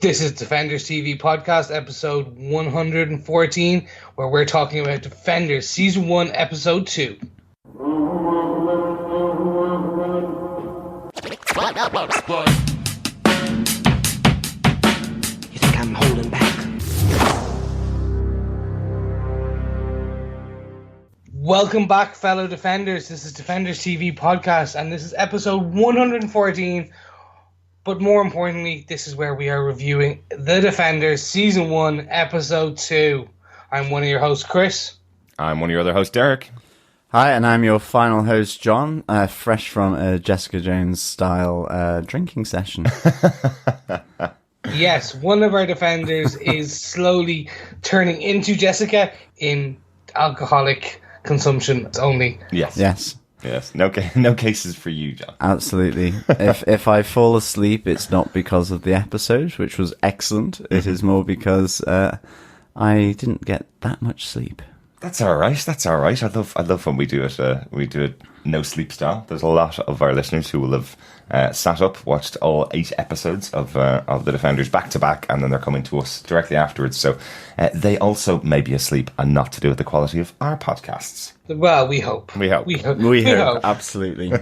This is Defenders TV Podcast, episode 114, where we're talking about Defenders Season 1, Episode 2. You think I'm holding back? Welcome back, fellow Defenders. This is Defenders TV Podcast, and this is episode 114. But more importantly, this is where we are reviewing The Defenders Season 1, Episode 2. I'm one of your hosts, Chris. I'm one of your other hosts, Derek. Hi, and I'm your final host, John, fresh from a Jessica Jones-style drinking session. Yes, one of our Defenders is slowly turning into Jessica in alcoholic consumption only. Yes. No cases for you, John. Absolutely. If I fall asleep, it's not because of the episode, which was excellent. It is more because I didn't get that much sleep. That's all right. I love when we do it. We do it no sleep style. There's a lot of our listeners who will have sat up, watched all 8 episodes of The Defenders back to back, and then they're coming to us directly afterwards. So they also may be asleep, and not to do with the quality of our podcasts. Well, we hope. We hope. We hope. Absolutely.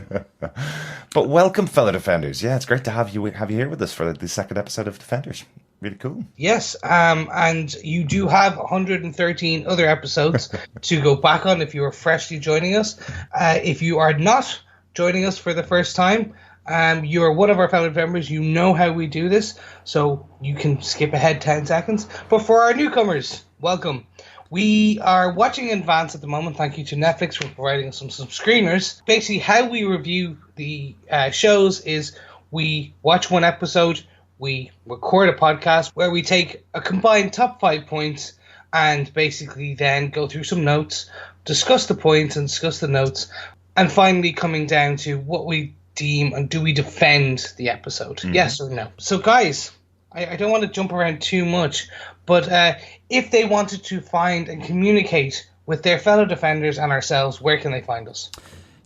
But welcome, fellow Defenders. Yeah, it's great to have you here with us for the second episode of Defenders. Really cool. Yes, and you do have 113 other episodes to go back on if you are freshly joining us. If you are not joining us for the first time, you are one of our fellow members. You know how we do this, so you can skip ahead 10 seconds. But for our newcomers, welcome. We are watching in advance at the moment. Thank you to Netflix for providing us some screeners. Basically, how we review the shows is we watch one episode, we record a podcast where we take a combined top 5 points and basically then go through some notes, discuss the points and discuss the notes, and finally coming down to what we deem and do we defend the episode, yes or no. So guys, I don't want to jump around too much, but if they wanted to find and communicate with their fellow Defenders and ourselves, where can they find us?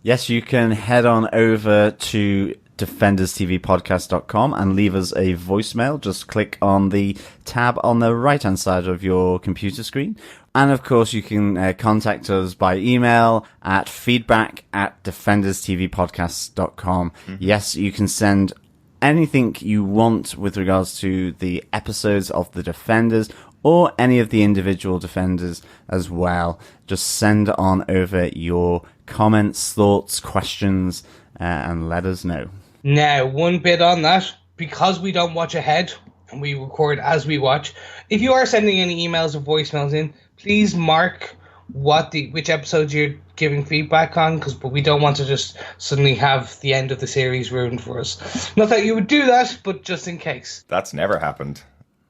Yes, you can head on over to defenderstvpodcast.com and leave us a voicemail. Just click on the tab on the right-hand side of your computer screen. And of course, you can contact us by email at feedback@defenderstvpodcast.com. Yes, you can send anything you want with regards to the episodes of The Defenders or any of the individual Defenders as well. Just send on over your comments, thoughts, questions, and let us know. Now, one bit on that, because we don't watch ahead and we record as we watch, if you are sending any emails or voicemails in, please mark which episodes you're giving feedback on, but we don't want to just suddenly have the end of the series ruined for us. Not that you would do that, but just in case. That's never happened.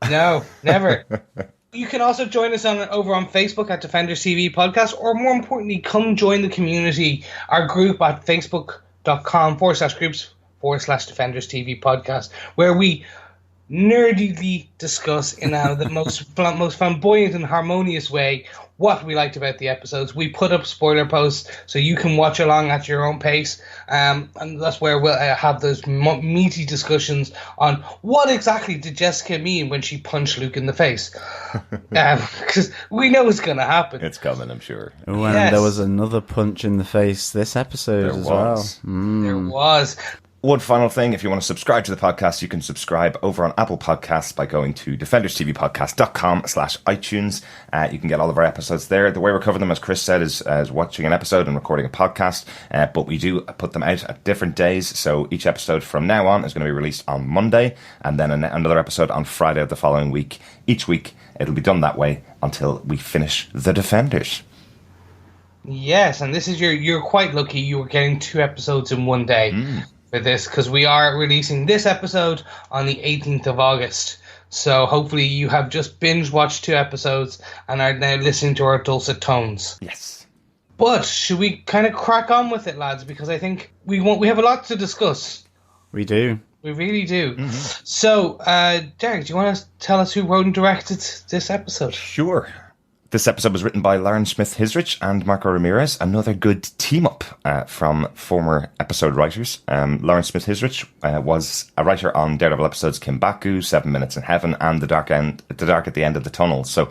No, never. You can also join us over on Facebook at Defenders TV Podcast, or more importantly, come join the community, our group at facebook.com/groups/Defenders TV Podcast, where we nerdily discuss in the most flamboyant and harmonious way what we liked about the episodes. We put up spoiler posts so you can watch along at your own pace, and that's where we'll have those meaty discussions on what exactly did Jessica mean when she punched Luke in the face, because we know it's going to happen. It's coming, I'm sure. Oh, and there was another punch in the face this episode well. There was. One final thing, if you want to subscribe to the podcast, you can subscribe over on Apple Podcasts by going to defenderstvpodcast.com/iTunes. You can get all of our episodes there. The way we're covering them, as Chris said, is watching an episode and recording a podcast, but we do put them out at different days. So each episode from now on is going to be released on Monday, and then another episode on Friday of the following week. Each week, it'll be done that way until we finish The Defenders. Yes, and this is you're quite lucky you were getting 2 episodes in one day. For this, because we are releasing this episode on the 18th of August. So hopefully you have just binge watched 2 episodes and are now listening to our dulcet tones. Yes. But should we kind of crack on with it, lads? Because I think we have a lot to discuss. We do. We really do. So, Derek, do you want to tell us who wrote and directed this episode? Sure. This episode was written by Lauren Smith-Hisrich and Marco Ramirez, another good team-up from former episode writers. Lauren Smith-Hisrich was a writer on Daredevil episodes Kimbaku, 7 Minutes in Heaven, and The Dark at the End of the Tunnel, so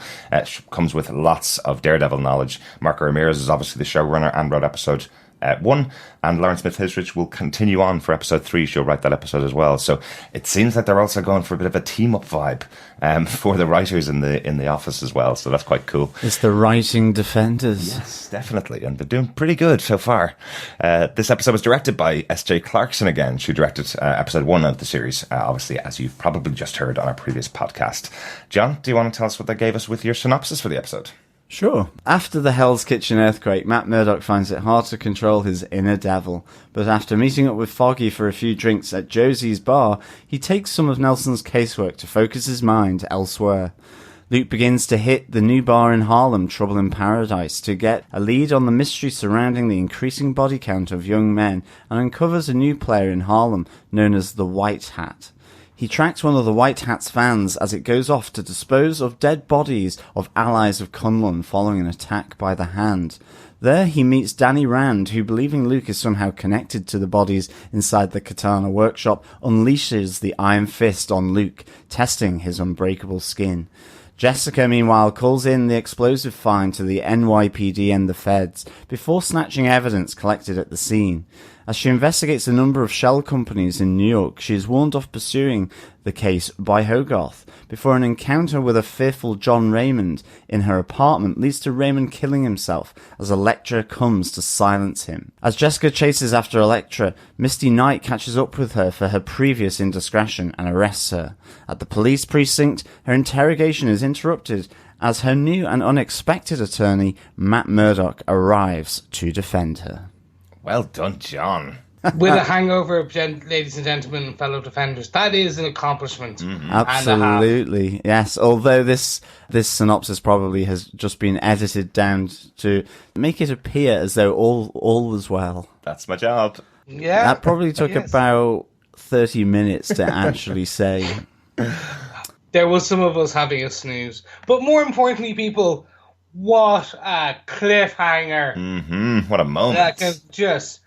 comes with lots of Daredevil knowledge. Marco Ramirez is obviously the showrunner and wrote episode 1, and Lauren Smith-Hisrich will continue on for episode 3. She'll write that episode as well. So it seems like they're also going for a bit of a team-up vibe for the writers in the office as well. So that's quite cool. It's the writing defenders. Yes, definitely, and they're doing pretty good so far. This episode was directed by S.J. Clarkson again. She directed episode 1 of the series, obviously, as you've probably just heard on our previous podcast. John, do you want to tell us what they gave us with your synopsis for the episode? Sure. After the Hell's Kitchen earthquake, Matt Murdock finds it hard to control his inner devil. But after meeting up with Foggy for a few drinks at Josie's bar, he takes some of Nelson's casework to focus his mind elsewhere. Luke begins to hit the new bar in Harlem, Trouble in Paradise, to get a lead on the mystery surrounding the increasing body count of young men and uncovers a new player in Harlem known as the White Hat. He tracks one of the White Hat's vans as it goes off to dispose of dead bodies of allies of Kunlun following an attack by the Hand. There he meets Danny Rand, who, believing Luke is somehow connected to the bodies inside the Katana workshop, unleashes the Iron Fist on Luke, testing his unbreakable skin. Jessica, meanwhile, calls in the explosive find to the NYPD and the feds, before snatching evidence collected at the scene. As she investigates a number of shell companies in New York, she is warned off pursuing the case by Hogarth, before an encounter with a fearful John Raymond in her apartment leads to Raymond killing himself as Elektra comes to silence him. As Jessica chases after Elektra, Misty Knight catches up with her for her previous indiscretion and arrests her. At the police precinct, her interrogation is interrupted as her new and unexpected attorney, Matt Murdock, arrives to defend her. Well done, John. With a hangover, ladies and gentlemen, and fellow defenders, that is an accomplishment. Mm-hmm. Absolutely, yes. Although this synopsis probably has just been edited down to make it appear as though all was well. That's my job. Yeah, that probably took about 30 minutes to actually say. There was some of us having a snooze, but more importantly, people, what a cliffhanger! Mm-hmm. What a moment! That can just.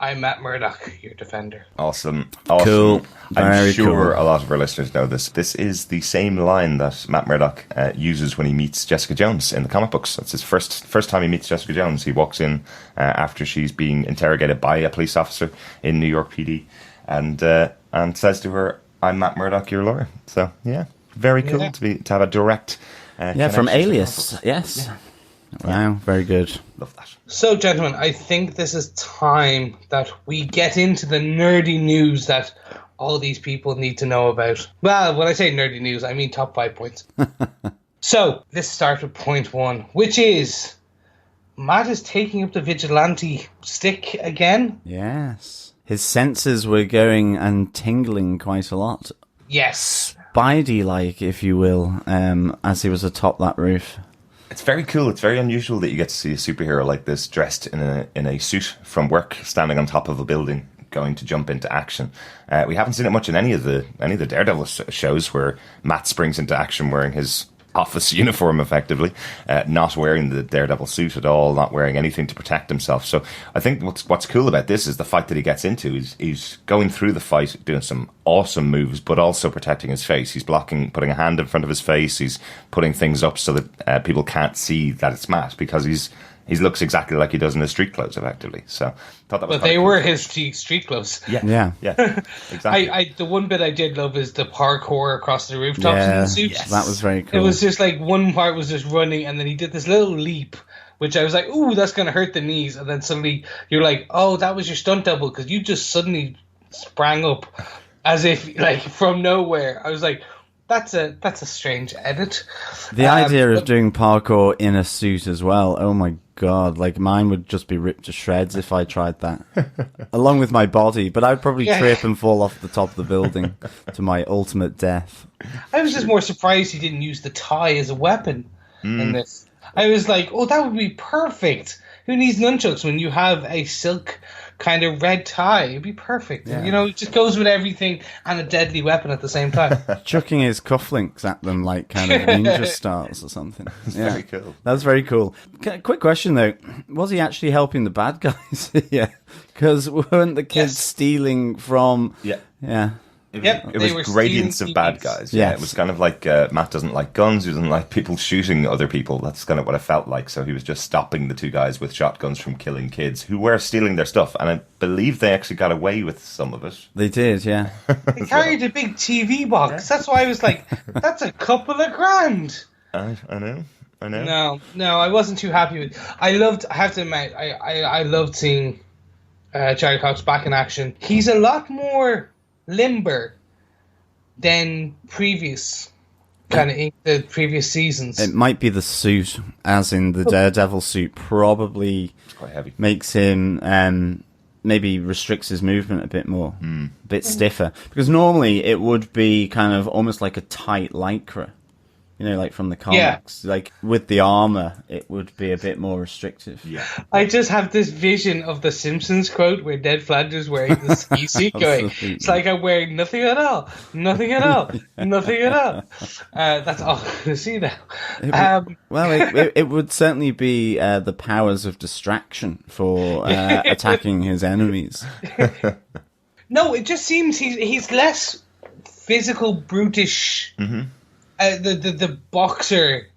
I'm Matt Murdock, your defender. Awesome. Cool. I'm sure a lot of our listeners know this. This is the same line that Matt Murdock uses when he meets Jessica Jones in the comic books. It's his first time he meets Jessica Jones. He walks in after she's being interrogated by a police officer in New York PD and says to her, "I'm Matt Murdock, your lawyer." So yeah, very cool to have a direct. From Alias. Yes. Yeah. Wow, very good. Love that. So, gentlemen, I think this is time that we get into the nerdy news that all these people need to know about. Well, when I say nerdy news, I mean top 5 points. So, let's start with point 1, which is Matt is taking up the vigilante stick again. Yes. His senses were going and tingling quite a lot. Yes. Spidey-like, if you will, as he was atop that roof. It's very cool. It's very unusual that you get to see a superhero like this dressed in a suit from work, standing on top of a building, going to jump into action. We haven't seen it much in any of the Daredevil shows where Matt springs into action wearing his office uniform, effectively, not wearing the Daredevil suit at all, not wearing anything to protect himself. So I think what's cool about this is the fight that he gets into. He's going through the fight, doing some awesome moves, but also protecting his face. He's blocking, putting a hand in front of his face. He's putting things up so that people can't see that it's Matt, because he looks exactly like he does in his street clothes, effectively. So I thought that was. But they were his street clothes. Yeah. Exactly. The one bit I did love is the parkour across the rooftops in the suit. Yes. That was very cool. It was just like one part was just running, and then he did this little leap, which I was like, "Ooh, that's gonna hurt the knees." And then suddenly you're like, "Oh, that was your stunt double," because you just suddenly sprang up as if like from nowhere. I was like, That's a strange edit. The idea of doing parkour in a suit as well. Oh my god! Like mine would just be ripped to shreds if I tried that, along with my body. But I'd probably trip and fall off the top of the building to my ultimate death. I was just more surprised he didn't use the tie as a weapon in this. I was like, oh, that would be perfect who needs nunchucks when you have a silk kind of red tie? It'd be perfect. Yeah. You know, it just goes with everything and a deadly weapon at the same time. Chucking his cufflinks at them like kind of ninja stars or something. Very cool. That's very cool. Quick question though, was he actually helping the bad guys? Yeah, because weren't the kids stealing from? Yeah. It was gradients of bad guys. Yeah, Yes. it was kind of like Matt doesn't like guns. He doesn't like people shooting other people. That's kind of what it felt like. So he was just stopping the two guys with shotguns from killing kids who were stealing their stuff. And I believe they actually got away with some of it. They did, yeah. They carried a big TV box. That's why I was like, that's a couple of grand. I know. No, I wasn't too happy with. I have to admit, I loved seeing Charlie Cox back in action. He's a lot more limber than previous the previous seasons. It might be the suit, as in the Daredevil suit, probably It's quite heavy. makes him maybe restricts his movement a bit more, a bit stiffer. Because normally it would be kind of almost like a tight lycra. You know, like from the comics. Like, with the armor, it would be a bit more restrictive. Yeah. I just have this vision of the Simpsons quote where Ned Flanders wearing the ski suit going, Absolutely. it's like I'm wearing nothing at all. Nothing at all. Nothing at all. That's all I'm going to see now. Well, it would certainly be the powers of distraction for attacking his enemies. No, it just seems he's less physical, brutish. Mm-hmm. The boxer,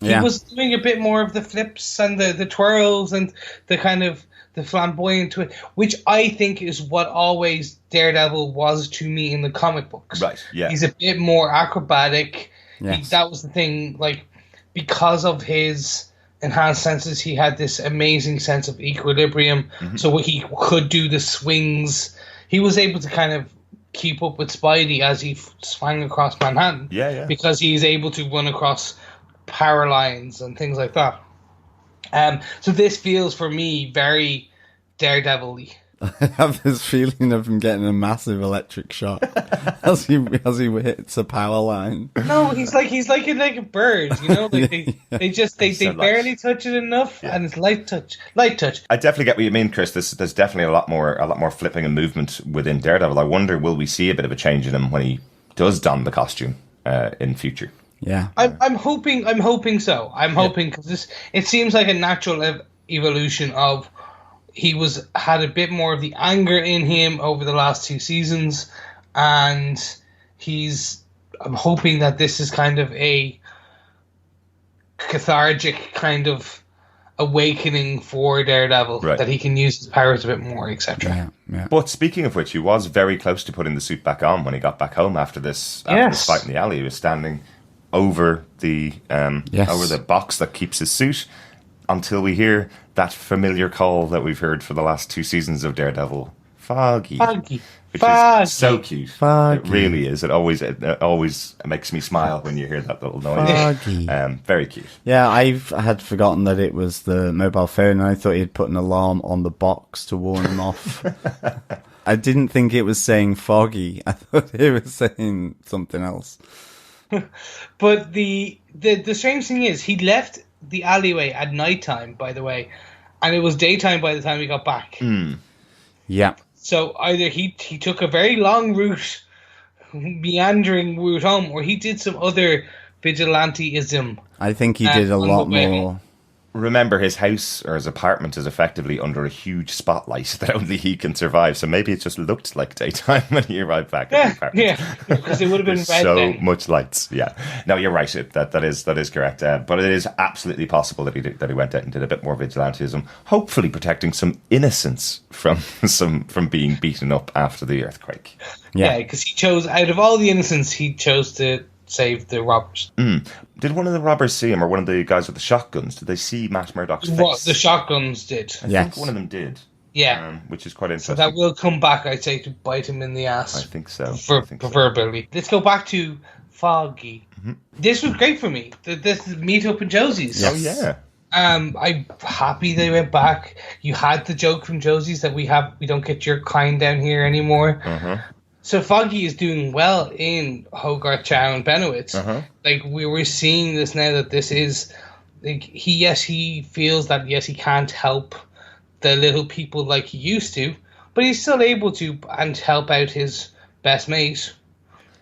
he was doing a bit more of the flips and the twirls and the kind of the flamboyant twist, which I think is what always Daredevil was to me in the comic books. Right, yeah. He's a bit more acrobatic. Yes. That was the thing, like, because of his enhanced senses, he had this amazing sense of equilibrium. Mm-hmm. So he could do the swings. He was able to kind of keep up with Spidey as he swung across Manhattan. Yeah. Because he's able to run across power lines and things like that. So this feels for me very Daredevil-y. I have this feeling of him getting a massive electric shock as he hits a power line. No, he's like a bird, you know. Like they So barely touch it enough, and it's light touch. I definitely get what you mean, Chris. There's definitely a lot more flipping and movement within Daredevil. I wonder, will we see a bit of a change in him when he does don the costume in future? Yeah, I'm hoping so. I'm hoping because it seems like a natural evolution of he had a bit more of the anger in him over the last 2 seasons, and I'm hoping that this is kind of a cathartic kind of awakening for Daredevil, Right. that he can use his powers a bit more, etc. yeah. But speaking of which, he was very close to putting the suit back on when he got back home after this fight in the alley. He was standing over the over the box that keeps his suit until we hear that familiar call that we've heard for the last 2 seasons of Daredevil, Foggy. Which is so cute. Foggy. It really is. It always makes me smile when you hear that little noise. Foggy. Very cute. Yeah, I had forgotten that it was the mobile phone, and I thought he'd put an alarm on the box to warn him off. I didn't think it was saying foggy. I thought it was saying something else. But the strange thing is, he left the alleyway at nighttime, by the way, and it was daytime by the time he got back. Yeah. So either he took a very long route, meandering route home, or he did some other vigilanteism. I think he did a on lot the way more. home. Remember, his house or his apartment is effectively under a huge spotlight that only he can survive. So maybe it just looked like daytime when he arrived back at the apartment. Yeah, because it would have been There's red so then. much lights. Yeah, no, you're right. That is correct. But it is absolutely possible that he went out and did a bit more vigilantism, hopefully protecting some innocents from being beaten up after the earthquake. Yeah, because he chose, out of all the innocents, he chose to save the robbers. Did one of the robbers see him, or one of the guys with the shotguns? Did they see Matt Murdock's face? What the shotguns did. I Yes. think one of them did. Yeah. Which is quite So interesting. that will come back, I'd say, to bite him in the ass. I think so. Proverbially. Let's go back to Foggy. This was great for me. This meet up in Josie's. Oh yeah. I'm happy they went back. You had the joke from Josie's that we don't get your kind down here anymore. So Foggy is doing well in Hogarth, Chow, and Benowitz. Like, we were seeing this now, that this is like, he feels that he can't help the little people like he used to, but he's still able to and help out his best mate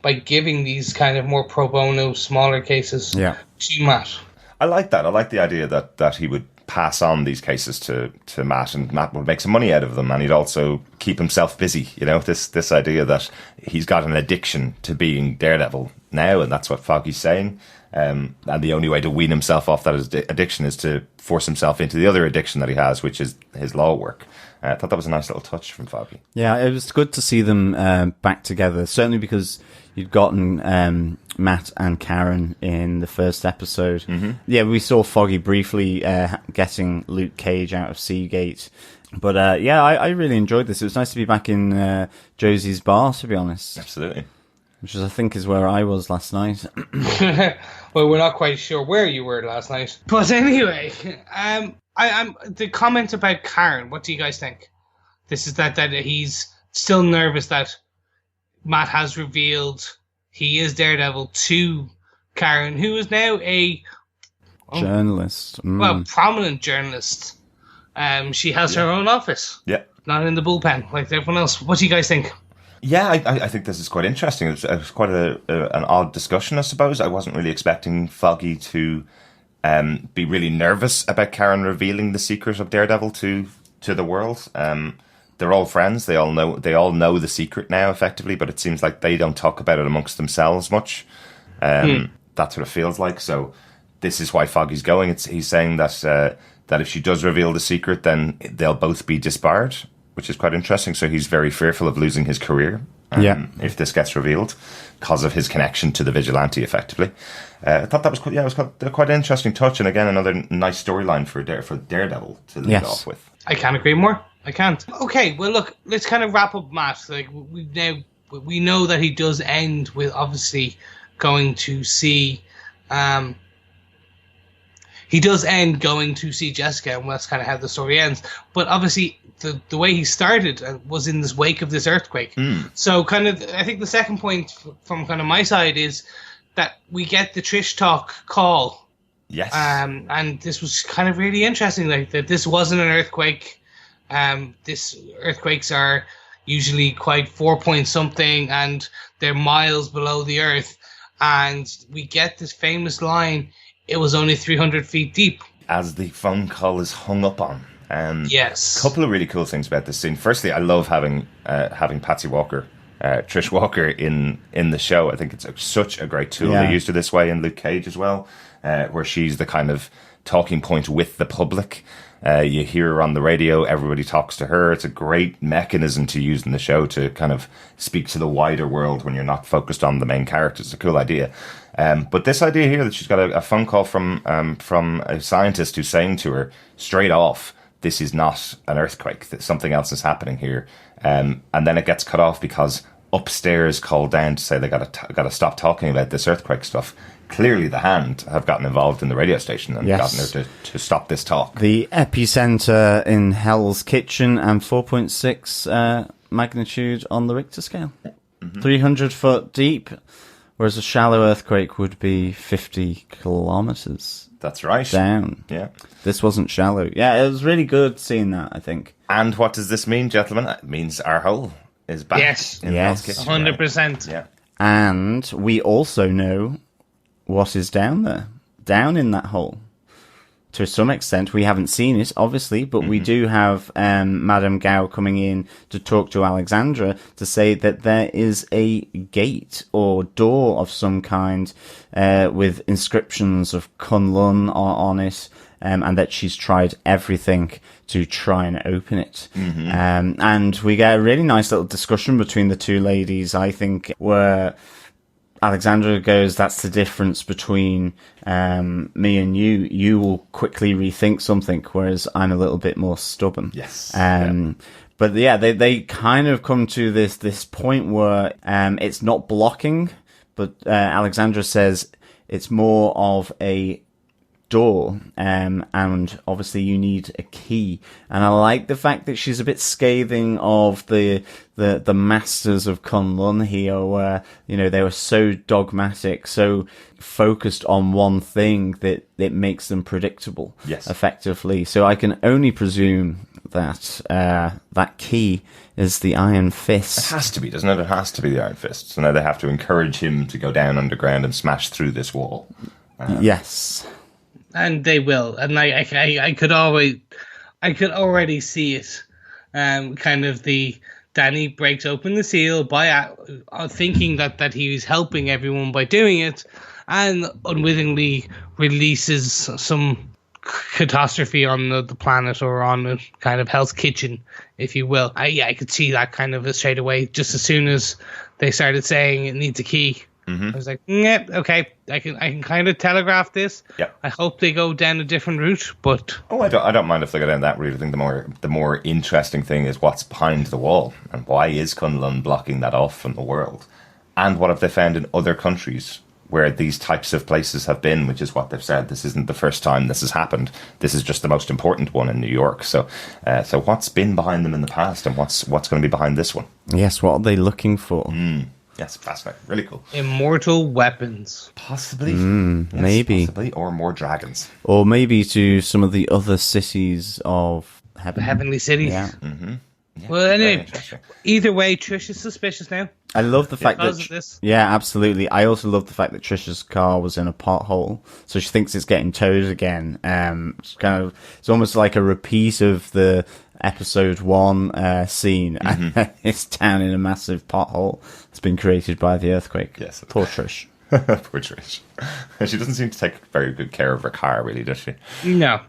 by giving these kind of more pro bono, smaller cases to Matt. I like that. I like the idea that he would pass on these cases to Matt, and Matt would make some money out of them, and he'd also keep himself busy. You know, this idea that he's got an addiction to being Daredevil now, and that's what Foggy's saying. And the only way to wean himself off that addiction is to force himself into the other addiction that he has, which is his law work. I thought that was a nice little touch from Foggy. Yeah, it was good to see them back together, certainly because you'd gotten Matt and Karen in the first episode. Mm-hmm. Yeah, we saw Foggy briefly getting Luke Cage out of Seagate. But I really enjoyed this. It was nice to be back in Josie's bar, to be honest. Absolutely. Which I think is where I was last night. Well, we're not quite sure where you were last night. But anyway, I'm the comment about Karen. What do you guys think? This is that he's still nervous that Matt has revealed he is Daredevil to Karen, who is now a journalist. Well, prominent journalist. She has her own office. Yeah. Not in the bullpen like everyone else. What do you guys think? Yeah, I think this is quite interesting. It was quite an odd discussion, I suppose. I wasn't really expecting Foggy to be really nervous about Karen revealing the secret of Daredevil to the world. They're all friends. They all know the secret now, effectively, but it seems like they don't talk about it amongst themselves much. That's what it feels like. So this is why Foggy's going. He's saying that if she does reveal the secret, then they'll both be disbarred, which is quite interesting. So he's very fearful of losing his career if this gets revealed because of his connection to the vigilante, effectively. I thought that was quite an interesting touch, and again, another nice storyline for Daredevil to lead off with. I can't agree more. I can't. Okay, well, look, let's kind of wrap up Matt. Like we know that he does end with obviously going to see. He does end going to see Jessica, and that's kind of how the story ends. But obviously, the way he started was in this wake of this earthquake. So kind of, I think the second point from kind of my side is that we get the Trish Talk call. Yes. And this was kind of really interesting, like that this wasn't an earthquake. Earthquakes are usually quite 4 point something, and they're miles below the earth. And we get this famous line, "It was only 300 feet deep." As the phone call is hung up on. Yes. A couple of really cool things about this scene. Firstly, I love having Patsy Walker, Trish Walker in the show. I think it's such a great tool. They used her this way in Luke Cage as well, where she's the kind of talking point with the public. You hear her on the radio, everybody talks to her. It's a great mechanism to use in the show to kind of speak to the wider world when you're not focused on the main characters. It's a cool idea. But this idea here that she's got a phone call from a scientist who's saying to her straight off, this is not an earthquake, that something else is happening here. And then it gets cut off because upstairs called down to say they got to stop talking about this earthquake stuff. Clearly the Hand have gotten involved in the radio station and gotten her to stop this talk. The epicenter in Hell's Kitchen and 4.6 magnitude on the Richter scale. 300 foot deep, whereas a shallow earthquake would be 50 kilometers. That's right. Down. Yeah. This wasn't shallow. Yeah, it was really good seeing that, I think. And what does this mean, gentlemen? It means our hole is back. Yes. In Hell's Kitchen. 100%. Yeah. And we also know what is down there, down in that hole. To some extent, we haven't seen it, obviously, but we do have Madame Gao coming in to talk to Alexandra to say that there is a gate or door of some kind with inscriptions of Kunlun on it, and that she's tried everything to try and open it. And we get a really nice little discussion between the two ladies, I think, where Alexandra goes, that's the difference between me and you. You will quickly rethink something, whereas I'm a little bit more stubborn. Yes. But yeah, they kind of come to this point where it's not blocking, but Alexandra says it's more of a door, and obviously you need a key. And I like the fact that she's a bit scathing of the masters of Kunlun here, where, you know, they were so dogmatic, so focused on one thing that it makes them predictable, yes, effectively. So I can only presume that that key is the Iron Fist. It has to be, doesn't it? It has to be the Iron Fist. So now they have to encourage him to go down underground and smash through this wall. Yes. And they will, and I could already see it. Kind of Danny breaks open the seal by thinking that he was helping everyone by doing it, and unwittingly releases some catastrophe on the planet, or on a kind of Hell's Kitchen, if you will. I could see that kind of straight away. Just as soon as they started saying it needs a key. I was like, yeah, okay, I can kind of telegraph this. Yeah. I hope they go down a different route, but I don't mind if they go down that route. I think the more interesting thing is what's behind the wall, and why is Kunlun blocking that off from the world, and what have they found in other countries where these types of places have been, which is what they've said. This isn't the first time this has happened. This is just the most important one in New York. So what's been behind them in the past, and what's going to be behind this one? Yes, what are they looking for? Yes, fascinating. Really cool. Immortal weapons. Possibly. Yes, maybe. Possibly. Or more dragons. Or maybe to some of the other cities of heaven. The heavenly cities. Yeah. Mm-hmm. Yeah, well, anyway, either way, Trish is suspicious now. I love the fact that... this. Yeah, absolutely. I also love the fact that Trisha's car was in a pothole, so she thinks it's getting towed again. It's almost like a repeat of the episode 1 scene. Mm-hmm. It's down in a massive pothole that's been created by the earthquake. Yes. Poor Trish. Poor Trish. She doesn't seem to take very good care of her car, really, does she? No,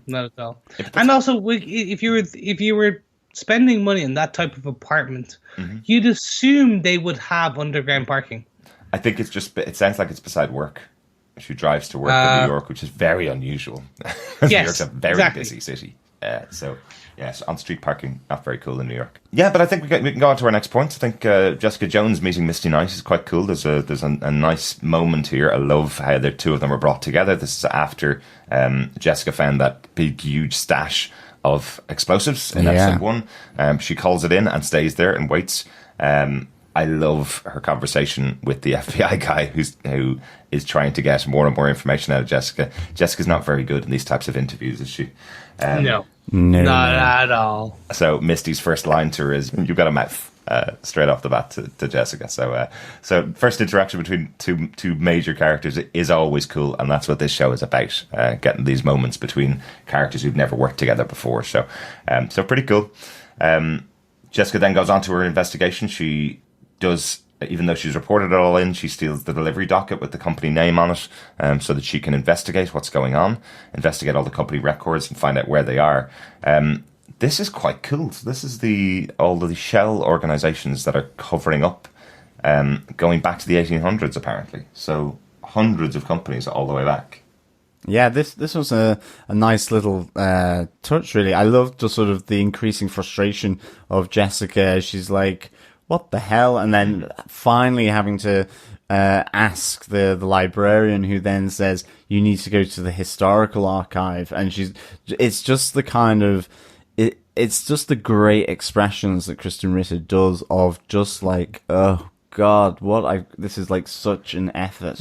not at all. And also, if you were spending money on that type of apartment, you'd assume they would have underground parking. I think it sounds like it's beside work. She drives to work in New York, which is very unusual. Yes, New York's a very busy city. So on-street parking, not very cool in New York. Yeah, but I think we can go on to our next point. I think Jessica Jones meeting Misty Knight is quite cool. There's a nice moment here. I love how the two of them are brought together. This is after Jessica found that big, huge stash of explosives in episode 1. She calls it in and stays there and waits. I love her conversation with the FBI guy who is trying to get more and more information out of Jessica. Jessica's not very good in these types of interviews, is she? No, not at all. So Misty's first line to her is, "You've got a mouth," straight off the bat to Jessica. So first interaction between two major characters is always cool, and that's what this show is about, getting these moments between characters who've never worked together before. So pretty cool. Jessica then goes on to her investigation. She does, even though she's reported it all in, she steals the delivery docket with the company name on it, so that she can investigate what's going on, investigate all the company records and find out where they are. This is quite cool. So this is all of the shell organizations that are covering up, going back to the 1800s, apparently. So hundreds of companies all the way back. Yeah, this was a nice little touch, really. I loved the sort of the increasing frustration of Jessica. She's like, what the hell? And then finally having to ask the librarian, who then says, you need to go to the historical archive. And it's just the kind of, it's just the great expressions that Kristen Ritter does of just like, oh God, this is like such an effort.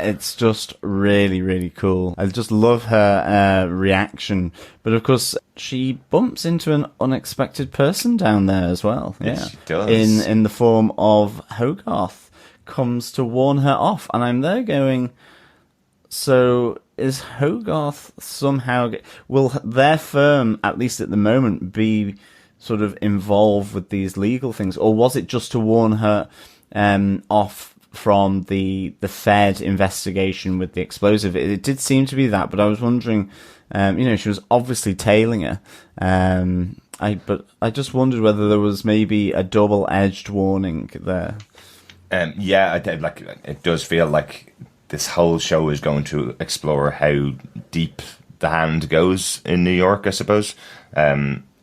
It's just really, really cool. I just love her reaction. But of course, she bumps into an unexpected person down there as well. Yes, she does. In the form of Hogarth, comes to warn her off. And I'm there going, so is Hogarth somehow... Will their firm, at least at the moment, be sort of involved with these legal things, or was it just to warn her off from the Fed investigation with the explosive? It did seem to be that, but I was wondering, she was obviously tailing her. But I just wondered whether there was maybe a double-edged warning there. Yeah, I did. Like, it does feel like this whole show is going to explore how deep the hand goes in New York, I suppose.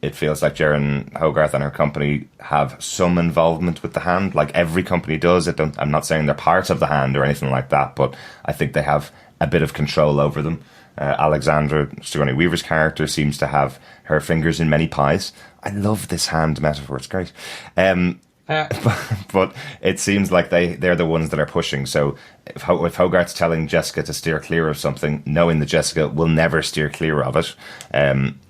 it feels like Jaren Hogarth and her company have some involvement with the Hand, like every company does. I'm not saying they're part of the Hand or anything like that, but I think they have a bit of control over them. Alexandra, Sigourney Weaver's character, seems to have her fingers in many pies. I love this Hand metaphor; it's great. But it seems like they're the ones that are pushing. So if Hogarth's telling Jessica to steer clear of something, knowing that Jessica will never steer clear of it,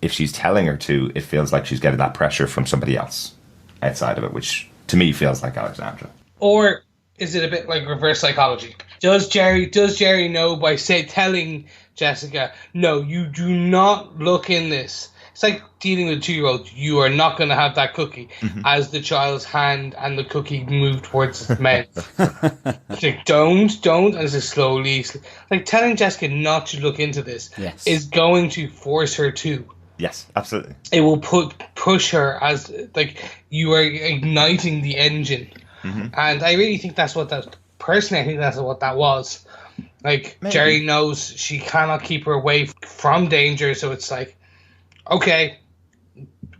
if she's telling her to, it feels like she's getting that pressure from somebody else outside of it, which to me feels like Alexandra. Or is it a bit like reverse psychology? Does Jerry know by telling Jessica, no, you do not look in this? It's like dealing with a 2-year-old. You are not going to have that cookie. As the child's hand and the cookie move towards his mouth. It's like, don't. And it's just slowly. Like telling Jessica not to look into this is going to force her to. Yes, absolutely. It will push her as, like, you are igniting the engine. And I really think that's what that, personally, I think that's what that was. Like, maybe. Jerry knows she cannot keep her away from danger, so it's like, okay,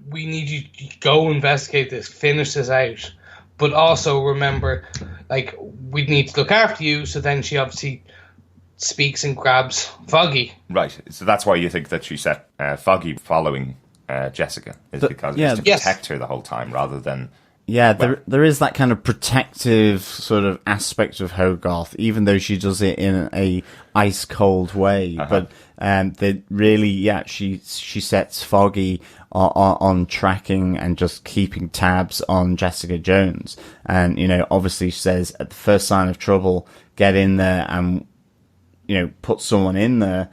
we need you to go investigate this, finish this out. But also remember, like, we need to look after you. So then she obviously speaks and grabs Foggy. Right. So that's why you think that she set Foggy following Jessica, is because it's to protect her the whole time rather than... Yeah, there is that kind of protective sort of aspect of Hogarth, even though she does it in a ice cold way. But they really, she sets Foggy on tracking and just keeping tabs on Jessica Jones. And, obviously she says at the first sign of trouble, get in there and, put someone in there.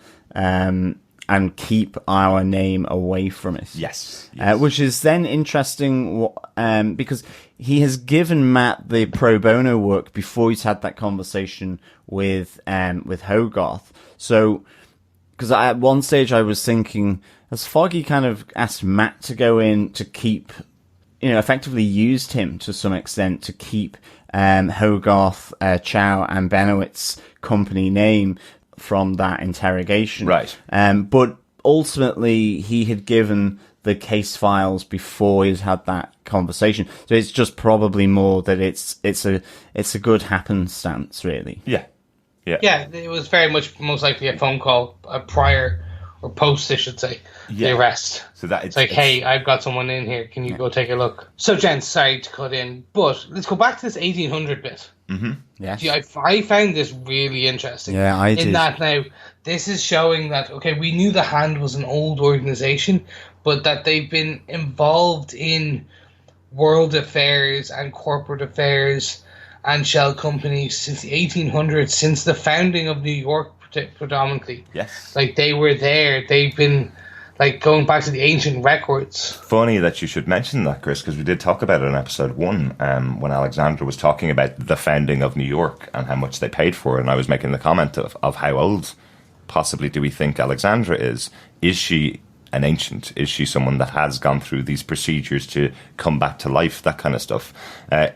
And keep our name away from it. Yes. Which is then interesting because he has given Matt the pro bono work before he's had that conversation with Hogarth. So, because at one stage I was thinking, has Foggy kind of asked Matt to go in to keep, effectively used him to some extent to keep Hogarth, Chow and Benoit's company name from that interrogation. Right. But ultimately, he had given the case files before he's had that conversation. So it's just probably more that it's a good happenstance, really. Yeah. Yeah, it was very much most likely a phone call prior or post, I should say, the arrest. So that it's like, hey, I've got someone in here. Can you go take a look? So, Jen, sorry to cut in, but let's go back to this 1800 bit. Yes. I found this really interesting. Yeah, I did. In that now, this is showing that, okay, we knew the Hand was an old organization, but that they've been involved in world affairs and corporate affairs and shell companies since the 1800s, since the founding of New York predominantly. Yes. Like, they were there. They've been... like, going back to the ancient records. Funny that you should mention that, Chris, because we did talk about it in episode 1 when Alexandra was talking about the founding of New York and how much they paid for it. And I was making the comment of how old possibly do we think Alexandra is. Is she an ancient? Is she someone that has gone through these procedures to come back to life, that kind of stuff?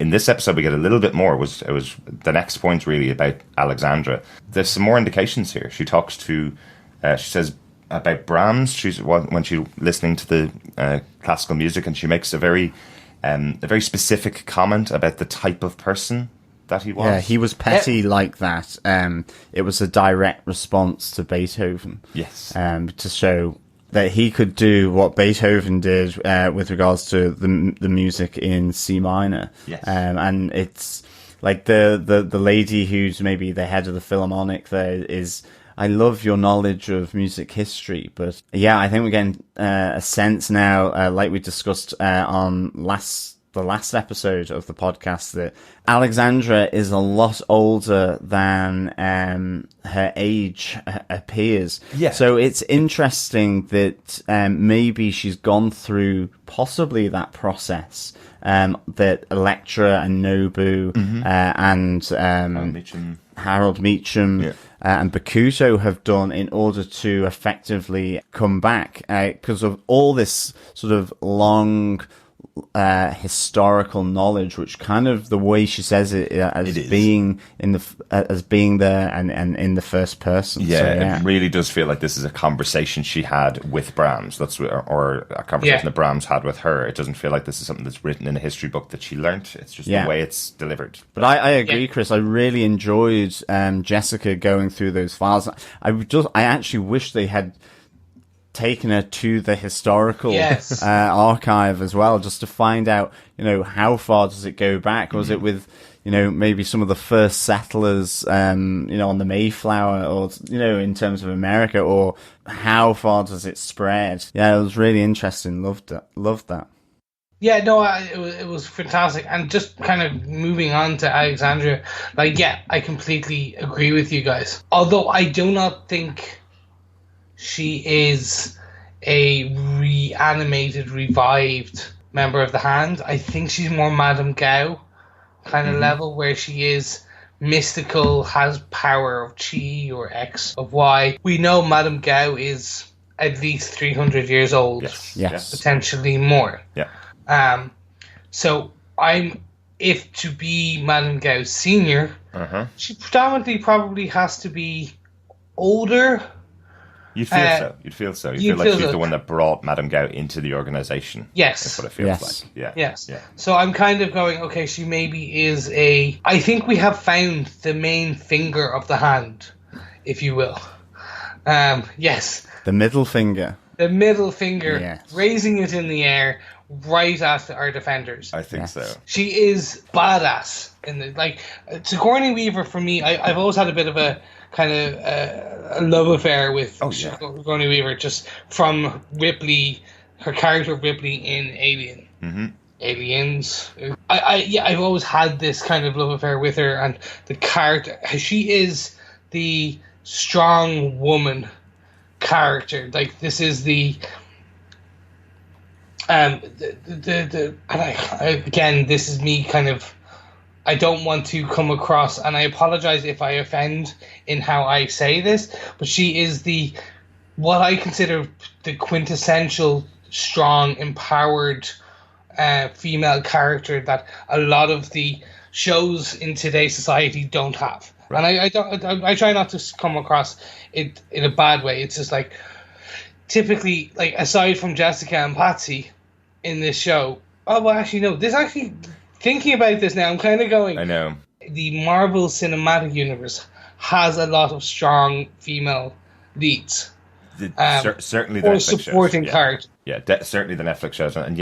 In this episode, we get a little bit more. It was the next point, really, about Alexandra. There's some more indications here. She talks to... she says... about Brahms, when she's listening to the classical music, and she makes a very specific comment about the type of person that he was. Yeah, he was petty like that. It was a direct response to Beethoven. Yes, to show that he could do what Beethoven did with regards to the music in C minor. Yes, and it's like the lady who's maybe the head of the Philharmonic there is. I love your knowledge of music history, but yeah, I think we're getting a sense now, like we discussed on the last episode of the podcast, that Alexandra is a lot older than her age appears. Yeah. So it's interesting that maybe she's gone through possibly that process that Elektra and Nobu and Harold Meacham and Bakuto have done in order to effectively come back because of all this sort of long historical knowledge, which kind of the way she says it as It is. being as being there and in the first person. Yeah, So, yeah. it really does feel like this is a conversation she had with Brahms. Or a conversation that Brahms had with her. It doesn't feel like this is something that's written in a history book that she learnt. It's just the way it's delivered. But I agree, Chris. I really enjoyed Jessica going through those files. I actually wish they had taken her to the historical archive as well, just to find out, how far does it go back? Was it with, maybe some of the first settlers, on the Mayflower, or, in terms of America, or how far does it spread? Yeah, it was really interesting. Loved that. Yeah, no, it was fantastic. And just kind of moving on to Alexandria, I completely agree with you guys. Although I do not think she is a reanimated, revived member of the Hand. I think she's more Madame Gao kind of level, where she is mystical, has power of Chi or X of Y. We know Madame Gao is at least 300 years old. Yes. Potentially more. Yeah. So if to be Madame Gao Senior, she predominantly probably has to be older. You'd feel so. You'd feel so. You feel like she's the one that brought Madame Gao into the organization. Yes. That's what it feels like. Yeah. Yes. Yeah. So I'm kind of going, okay, she maybe is I think we have found the main finger of the Hand, if you will. Yes. The middle finger. The middle finger, Yes. raising it in the air right at our defenders. I think so. She is badass. Sigourney Weaver, for me, I've always had a bit of a kind of a love affair with Sigourney Weaver, just from Ripley, her character Ripley in Alien. Mm-hmm. Aliens. I've always had this kind of love affair with her, and the character. She is the strong woman character. This is the again, this is me kind of. I don't want to come across, and I apologize if I offend in how I say this, but she is what I consider the quintessential strong, empowered female character that a lot of the shows in today's society don't have. Right. And I try not to come across it in a bad way. It's just typically, aside from Jessica and Patsy in this show, thinking about this now, I'm kind of going. I know. The Marvel Cinematic Universe has a lot of strong female leads. Certainly the or Netflix supporting shows. character. Yeah, certainly the Netflix shows. And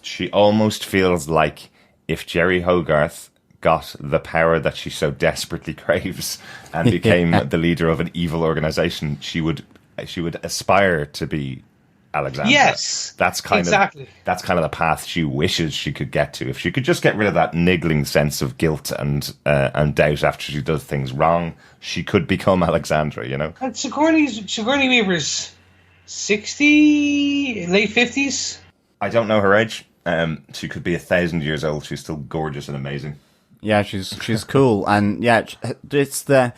she almost feels like if Jerry Hogarth got the power that she so desperately craves and became the leader of an evil organization, she would aspire to be Alexandra. Yes, that's kind of the path she wishes she could get to. If she could just get rid of that niggling sense of guilt and doubt after she does things wrong, she could become Alexandra. And Sigourney Weaver's 60, late 50s. I don't know her age. She could be 1,000 years old. She's still gorgeous and amazing. Yeah, she's cool, and it's the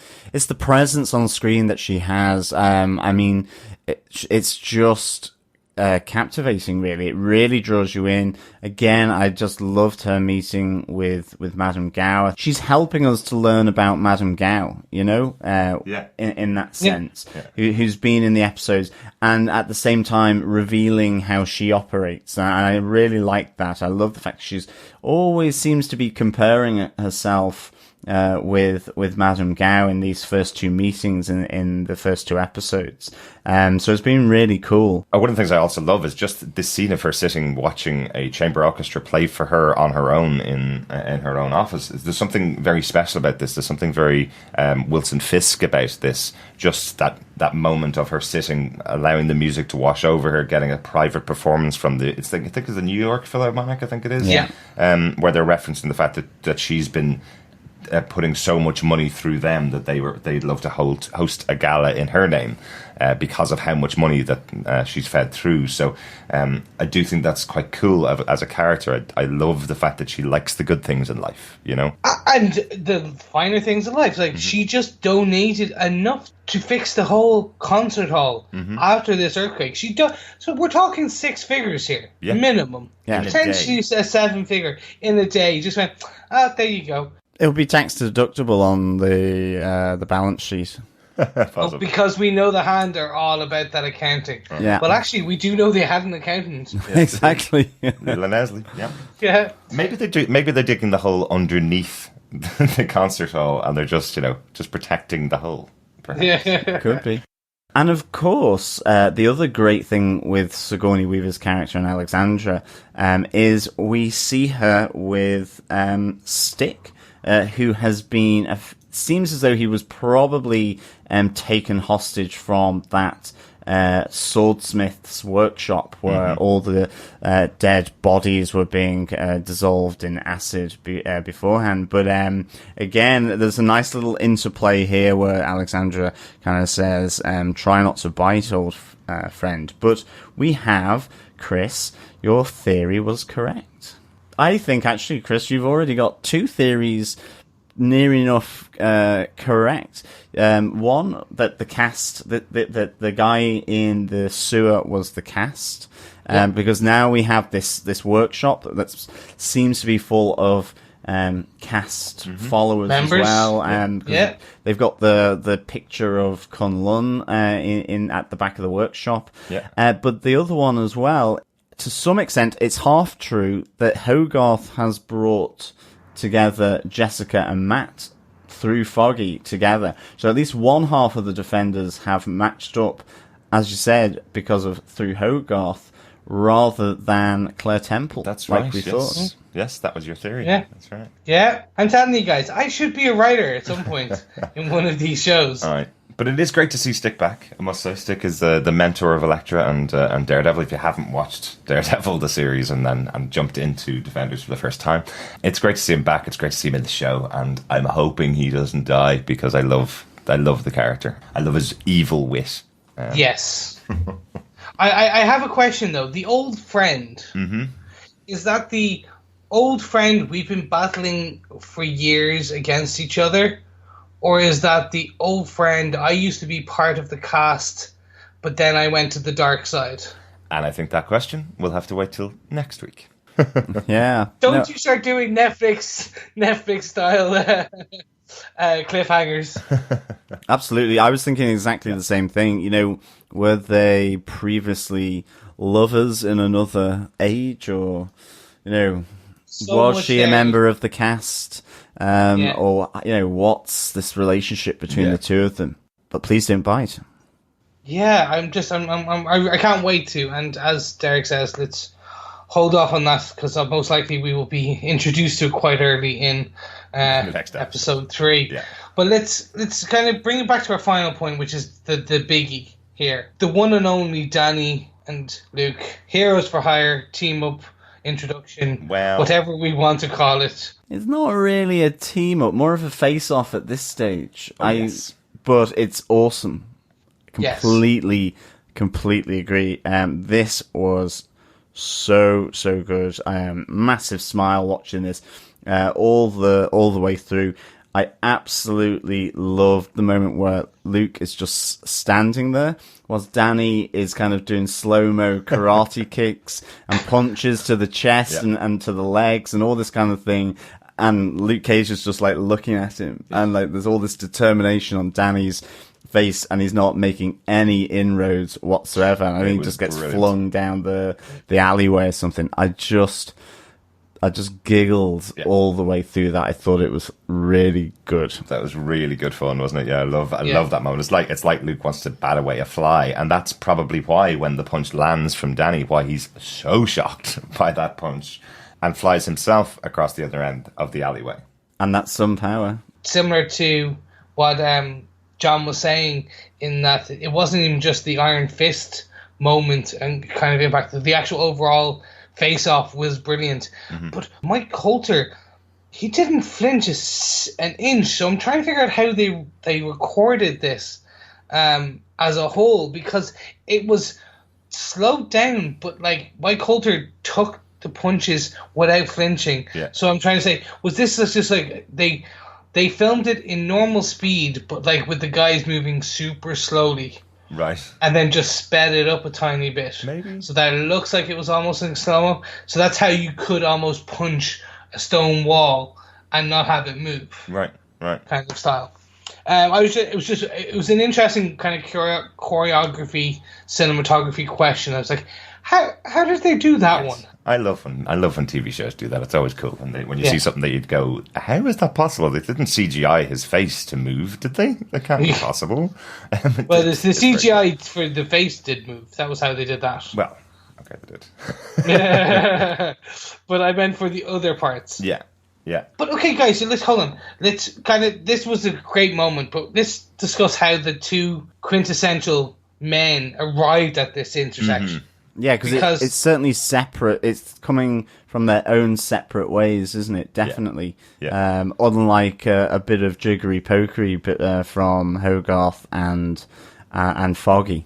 presence on screen that she has. I mean, it's just captivating, really. It really draws you in. Again, I just loved her meeting with Madame Gao. She's helping us to learn about Madame Gao, in that sense, who's been in the episodes, and at the same time revealing how she operates. And I really like that. I love the fact she's always seems to be comparing herself with Madame Gao in these first two meetings in the first two episodes. So it's been really cool. One of the things I also love is just this scene of her sitting watching a chamber orchestra play for her on her own in her own office. There's something very special about this. There's something very Wilson Fisk about this. Just that moment of her sitting, allowing the music to wash over her, getting a private performance from I think it's the New York Philharmonic, I think it is. Yeah. Where they're referencing the fact that she's been putting so much money through them that they'd love to host a gala in her name because of how much money that she's fed through. So I do think that's quite cool as a character. I love the fact that she likes the good things in life, you know? And the finer things in life. Like, she just donated enough to fix the whole concert hall after this earthquake. So we're talking 6 figures here, minimum. Yeah. Potentially a 7-figure in a day. Just went, there you go. It'll be tax deductible on the balance sheet. Oh, because we know the Hand are all about that accounting. Yeah. Well, actually, we do know they had an accountant. Exactly. Little Leslie, yeah. Yeah. Maybe they're digging the hole underneath the concert hall, and they're just protecting the hole. Perhaps. Yeah. Could be. And of course, the other great thing with Sigourney Weaver's character and Alexandra is we see her with Stick, who has been... seems as though he was probably taken hostage from that swordsmith's workshop where all the dead bodies were being dissolved in acid beforehand. But again, there's a nice little interplay here where Alexandra kind of says, try not to bite, old friend. But we have, Chris, your theory was correct. I think, actually, Chris, you've already got 2 theories near enough correct. One, that the cast, that the guy in the sewer was the cast, because now we have this workshop that seems to be full of cast followers members as well. They've got the picture of Kunlun in at the back of the workshop. But the other one as well, to some extent, it's half true that Hogarth has brought together Jessica and Matt through Foggy together. So at least one half of the Defenders have matched up, as you said, through Hogarth rather than Claire Temple. That's like right. we thought. Yes, that was your theory. Yeah. That's right. Yeah. I'm telling you guys, I should be a writer at some point in one of these shows. All right. But it is great to see Stick back, I must say. Stick is the mentor of Elektra and Daredevil. If you haven't watched Daredevil, the series, and jumped into Defenders for the first time, it's great to see him back. It's great to see him in the show, and I'm hoping he doesn't die because I love the character. I love his evil wit. Yes. I have a question, though. The old friend, is that the old friend we've been battling for years against each other? Or is that the old friend, I used to be part of the cast, but then I went to the dark side? And I think that question will have to wait till next week. Yeah. Don't you start doing Netflix style cliffhangers. Absolutely. I was thinking exactly the same thing. You know, were they previously lovers in another age, or, you know, was she a member of the cast? Or, you know, what's this relationship between the two of them? But please don't bite. Yeah, I can't wait to. And as Derek says, let's hold off on that because most likely we will be introduced to it quite early in episode 3. Yeah. But let's kind of bring it back to our final point, which is the biggie here. The one and only Danny and Luke, heroes for hire, team up, introduction, whatever we want to call it. It's not really a team up, more of a face off at this stage. But it's awesome. Completely agree. This was so good. Massive smile watching this all the way through. I absolutely loved the moment where Luke is just standing there whilst Danny is kind of doing slow-mo karate kicks and punches to the chest and to the legs and all this kind of thing. And Luke Cage is just like looking at him and like there's all this determination on Danny's face and he's not making any inroads whatsoever. And I think he just gets flung down the alleyway or something. I just giggled all the way through that. I thought it was really good. That was really good fun, wasn't it? Yeah, I love that moment. It's like Luke wants to bat away a fly, and that's probably why when the punch lands from Danny, why he's so shocked by that punch and flies himself across the other end of the alleyway. And that's some power. Similar to what John was saying, in that it wasn't even just the Iron Fist moment and kind of impact. The actual overall face-off was brilliant. Mm-hmm. But Mike Coulter, he didn't flinch an inch. So I'm trying to figure out how they recorded this as a whole, because it was slowed down, but like Mike Coulter took the punches without flinching. Yeah. So I'm trying to say, was this just like they filmed it in normal speed, but like with the guys moving super slowly, Right. and then just sped it up a tiny bit, Maybe. so that it looks like it was almost in slow-mo. So that's how you could almost punch a stone wall and not have it move, Right. kind of style. It was an interesting kind of choreography, cinematography question. I was like, how did they do that one? I love when TV shows do that. It's always cool when you see something that you'd go, how is that possible? They didn't CGI his face to move, did they? That can't be possible. Well, the CGI for the face did move. That was how they did that. Well, okay, they did. But I meant for the other parts. Yeah. But okay, guys, so let's hold on. This was a great moment, but let's discuss how the two quintessential men arrived at this intersection. Yeah, because it's certainly separate. It's coming from their own separate ways, isn't it? Definitely. Yeah. Unlike a bit of jiggery pokery from Hogarth and Foggy.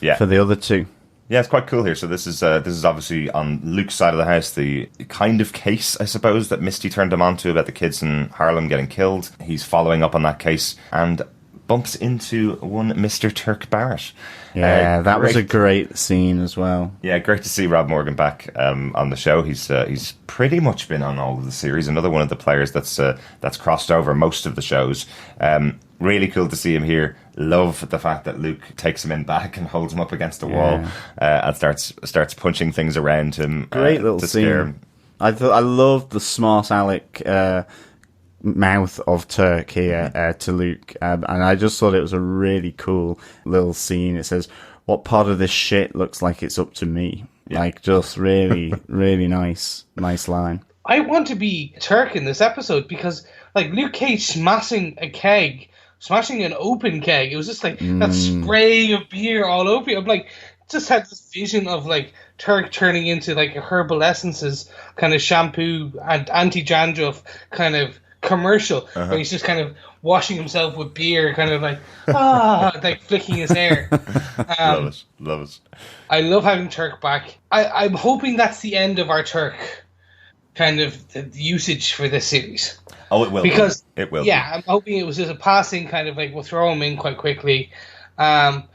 Yeah. For the other two. Yeah, it's quite cool here. So this is obviously on Luke's side of the house, the kind of case, I suppose, that Misty turned him on to about the kids in Harlem getting killed. He's following up on that case and bumps into one Mr. Turk Barrett. Yeah, that was a great scene as well. Yeah, great to see Rob Morgan back on the show. He's pretty much been on all of the series. Another one of the players that's crossed over most of the shows. Really cool to see him here. Love the fact that Luke takes him in back and holds him up against the wall and starts punching things around him. Great little scene. I loved the smart aleck mouth of Turk here to Luke, and I just thought it was a really cool little scene. It says, "What part of this shit looks like it's up to me?" Like, just really, really nice line. I want to be Turk in this episode because, like, Luke Cage smashing an open keg. It was just like that spray of beer all over you. I'm like, just had this vision of like Turk turning into like a Herbal Essences kind of shampoo and anti-dandruff kind of commercial where he's just kind of washing himself with beer, kind of like like flicking his hair. Love it. I love having Turk back. I'm hoping that's the end of our Turk kind of the usage for this series. Oh, it will. Because it will. Yeah, I'm hoping it was just a passing kind of like we'll throw him in quite quickly. But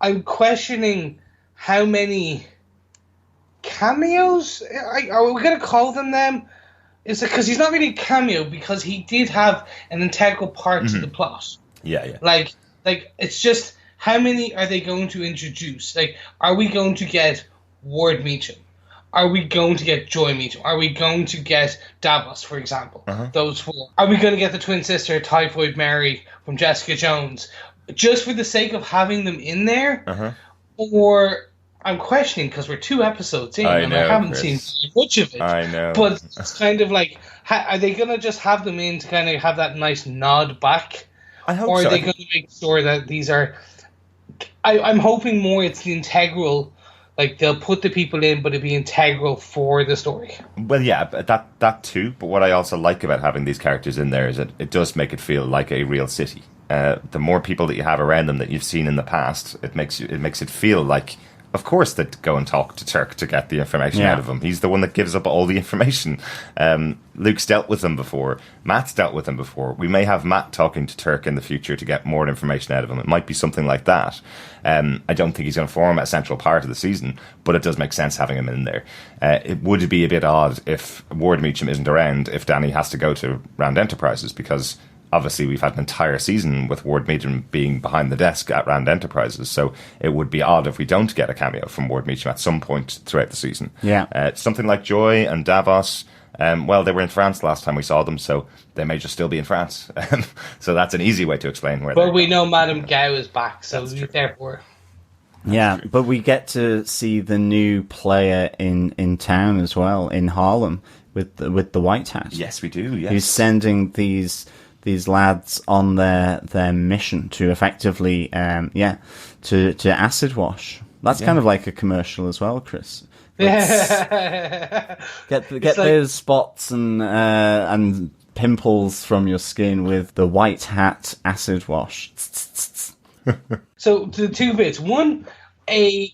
I'm questioning how many cameos are we going to call them? Is it because he's not really a cameo because he did have an integral part to the plot? Yeah. Like it's just how many are they going to introduce? Like, are we going to get Ward Meacham? Are we going to get Joy Meacham? Are we going to get Davos, for example? Those four. Are we going to get the twin sister, Typhoid Mary, from Jessica Jones? Just for the sake of having them in there? Or I'm questioning because we're 2 episodes in and I haven't seen much of it. I know. But it's kind of like, are they going to just have them in to kind of have that nice nod back? I hope or so. Are they going to make sure that these are... I'm hoping more it's the integral... Like, they'll put the people in, but it'll be integral for the story. Well, yeah, that too. But what I also like about having these characters in there is that it does make it feel like a real city. The more people that you have around them that you've seen in the past, it makes it feel like, of course, they'd go and talk to Turk to get the information out of him. He's the one that gives up all the information. Luke's dealt with them before. Matt's dealt with them before. We may have Matt talking to Turk in the future to get more information out of him. It might be something like that. I don't think he's going to form a central part of the season, but it does make sense having him in there. It would be a bit odd if Ward Meacham isn't around, if Danny has to go to Rand Enterprises, because obviously we've had an entire season with Ward Meacham being behind the desk at Rand Enterprises, so it would be odd if we don't get a cameo from Ward Meacham at some point throughout the season. Yeah. Something like Joy and Davos, well, they were in France last time we saw them, so they may just still be in France. So that's an easy way to explain where they're But we know Madame Gao is back, so therefore... Yeah, but we get to see the new player in town as well, in Harlem, with the White Hat. Yes, we do, yes. Who's sending these lads on their mission to effectively to acid wash. That's kind of like a commercial as well, Chris. Get It's like- those spots and pimples from your skin with the white hat acid wash. So the two bits. One, a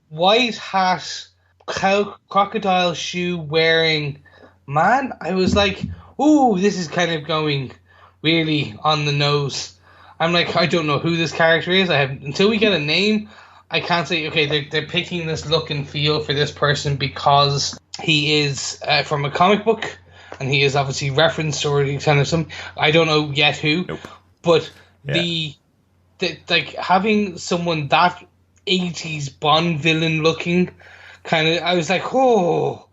white hat, crocodile shoe wearing man. I was like, ooh, this is kind of going really on the nose. I'm like, I don't know who this character is. Until we get a name, I can't say, okay, they're picking this look and feel for this person because he is from a comic book and he is obviously referenced or kind of some. I don't know yet who, Nope. but Yeah. the like having someone that 80s Bond villain looking kind of, I was like, oh,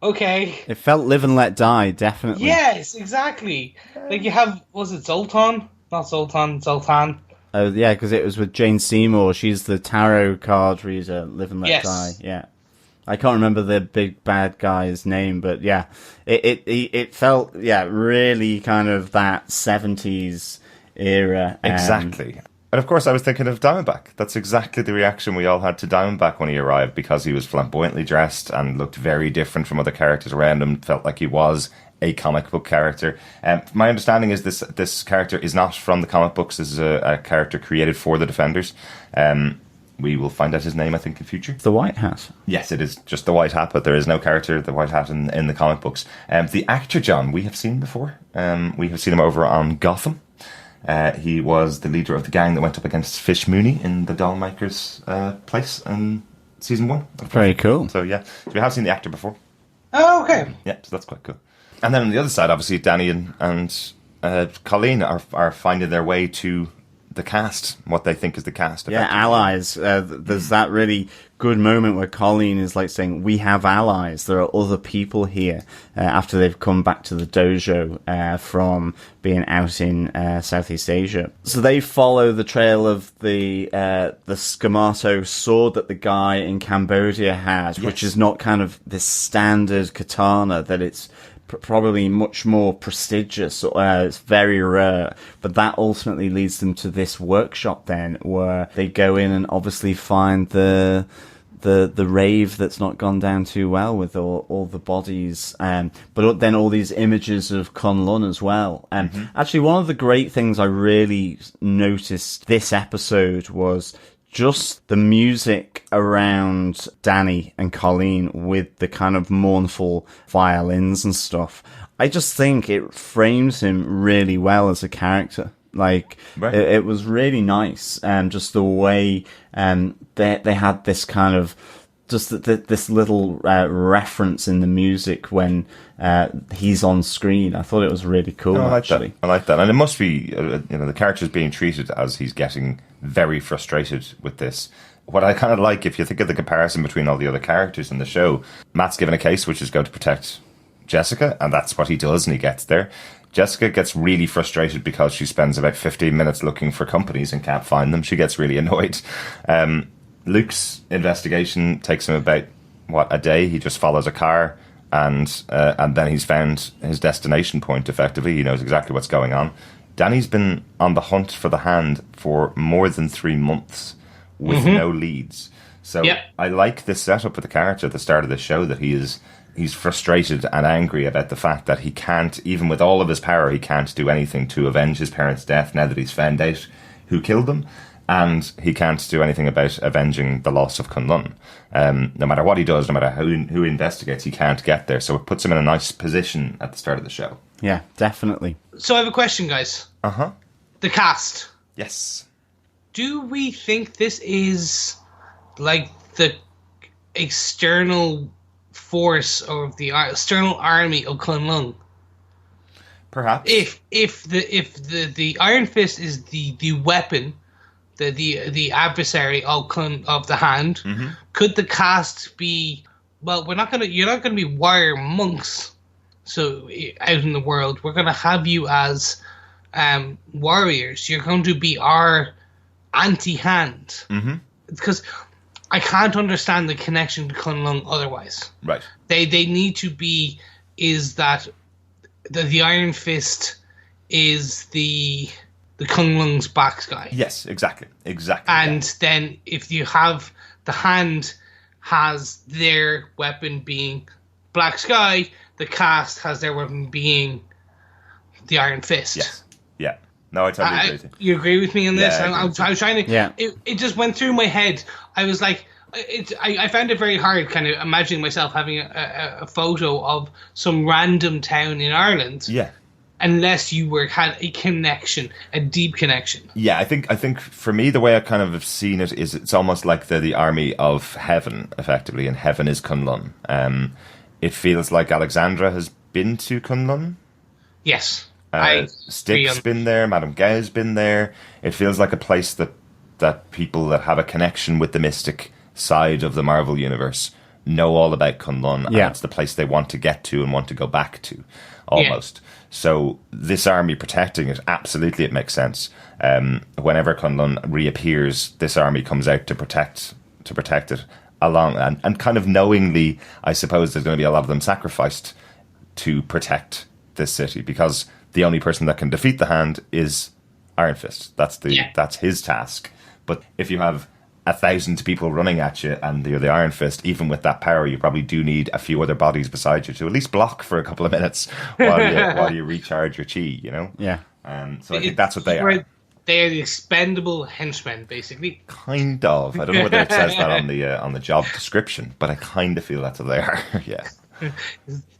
okay. It felt Live and Let Die, definitely. Yes, exactly. Like you have, was it Zoltan? Not Zoltan, Zoltan. Oh, yeah, because it was with Jane Seymour. She's the tarot card reader, Live and Let Yes. Die. Yeah. I can't remember the big bad guy's name, but yeah. It felt, really kind of that 70s era. Exactly. And of course, I was thinking of Diamondback. That's exactly the reaction we all had to Diamondback when he arrived, because he was flamboyantly dressed and looked very different from other characters around him. Felt like he was a comic book character. My understanding is this character is not from the comic books. This is a character created for the Defenders. We will find out his name, I think, in future. The White Hat. Yes, it is just the White Hat, but there is no character, the White Hat, in the comic books. The actor, John, we have seen before. We have seen him over on Gotham. He was the leader of the gang that went up against Fish Mooney in the Dollmaker's place in season 1. Very cool. So, yeah. So we have seen the actor before. Oh, okay. Yeah, so that's quite cool. And then on the other side, obviously, Danny and Colleen are finding their way to the cast, what they think is the cast. Yeah, allies. There's that really good moment where Colleen is like saying, we have allies. There are other people here after they've come back to the dojo from being out in Southeast Asia. So they follow the trail of the Skamato sword that the guy in Cambodia had, which is not kind of this standard katana, that it's probably much more prestigious. It's very rare, but that ultimately leads them to this workshop then, where they go in and obviously find the rave that's not gone down too well with all the bodies, but then all these images of Kunlun as well. Actually, one of the great things I really noticed this episode was just the music around Danny and Colleen with the kind of mournful violins and stuff. I just think it frames him really well as a character. Like, right. it was really nice. Just the way they had this kind of, just this little reference in the music when he's on screen. I thought it was really cool, actually. I like that. And it must be, the character's being treated as he's getting very frustrated with this. What I kind of like, if you think of the comparison between all the other characters in the show, Matt's given a case which is going to protect Jessica, and that's what he does, and he gets there. Jessica gets really frustrated because she spends about 15 minutes looking for companies and can't find them. She gets really annoyed. Luke's investigation takes him about, a day. He just follows a car, and then he's found his destination point, effectively. He knows exactly what's going on. Danny's been on the hunt for the Hand for more than 3 months with no leads. So I like this setup for the character at the start of the show, that he's frustrated and angry about the fact that he can't, even with all of his power, he can't do anything to avenge his parents' death now that he's found out who killed them. And he can't do anything about avenging the loss of Kunlun. No matter what he does, no matter who investigates, he can't get there. So it puts him in a nice position at the start of the show. Yeah, definitely. So I have a question, guys. Uh-huh. The cast. Yes. Do we think this is like the external force or the external army of Kunlun? Perhaps. If the Iron Fist is the weapon, the adversary of the Hand, could the cast be? Well, you're not gonna be wire monks. So out in the world, we're gonna have you as warriors. You're going to be our anti-Hand, because I can't understand the connection to Kunlun otherwise. Right. They need to be. Is that the Iron Fist is the Kunlun's back guy? Yes, exactly. And then if you have the Hand has their weapon being Black Sky. The cast has their weapon being the Iron Fist. Yes. Yeah. No, I totally agree with you. You agree with me on this? Yeah, I was trying to. Yeah. It just went through my head. I was like, I found it very hard, kind of imagining myself having a photo of some random town in Ireland. Yeah. Unless you had a connection, a deep connection. Yeah, I think for me the way I kind of have seen it is it's almost like the army of heaven, effectively, and heaven is Kunlun. It feels like Alexandra has been to Kunlun. Yes. Stick's been there, Madame Gao's been there. It feels like a place that people that have a connection with the mystic side of the Marvel universe know all about Kunlun, and it's the place they want to get to and want to go back to, almost. Yeah. So this army protecting it, absolutely, it makes sense. Whenever Kunlun reappears, this army comes out to protect it along, and kind of knowingly, I suppose there's going to be a lot of them sacrificed to protect this city, because the only person that can defeat the Hand is Iron Fist. That's his task. But if you have 1,000 people running at you and you're the Iron Fist, even with that power, you probably do need a few other bodies beside you to at least block for a couple of minutes while you recharge your chi, you know? Yeah. So I think that's what they are. They are the expendable henchmen, basically. Kind of. I don't know whether it says that on the job description, but I kind of feel that's what they are. Yeah.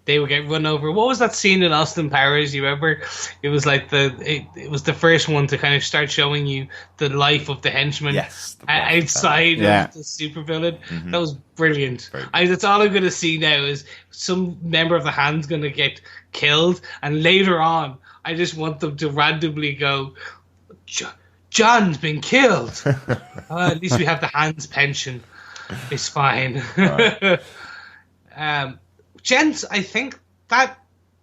They would get run over. What was that scene in Austin Powers? You remember? It was like it was the first one to kind of start showing you the life of the henchman. Yes, outside of the supervillain. Mm-hmm. That was brilliant. That's all I'm going to see now is some member of the Hand's going to get killed, and later on, I just want them to randomly go, John's been killed. At least we have the Hand's pension. It's fine. Right. Gents, I think that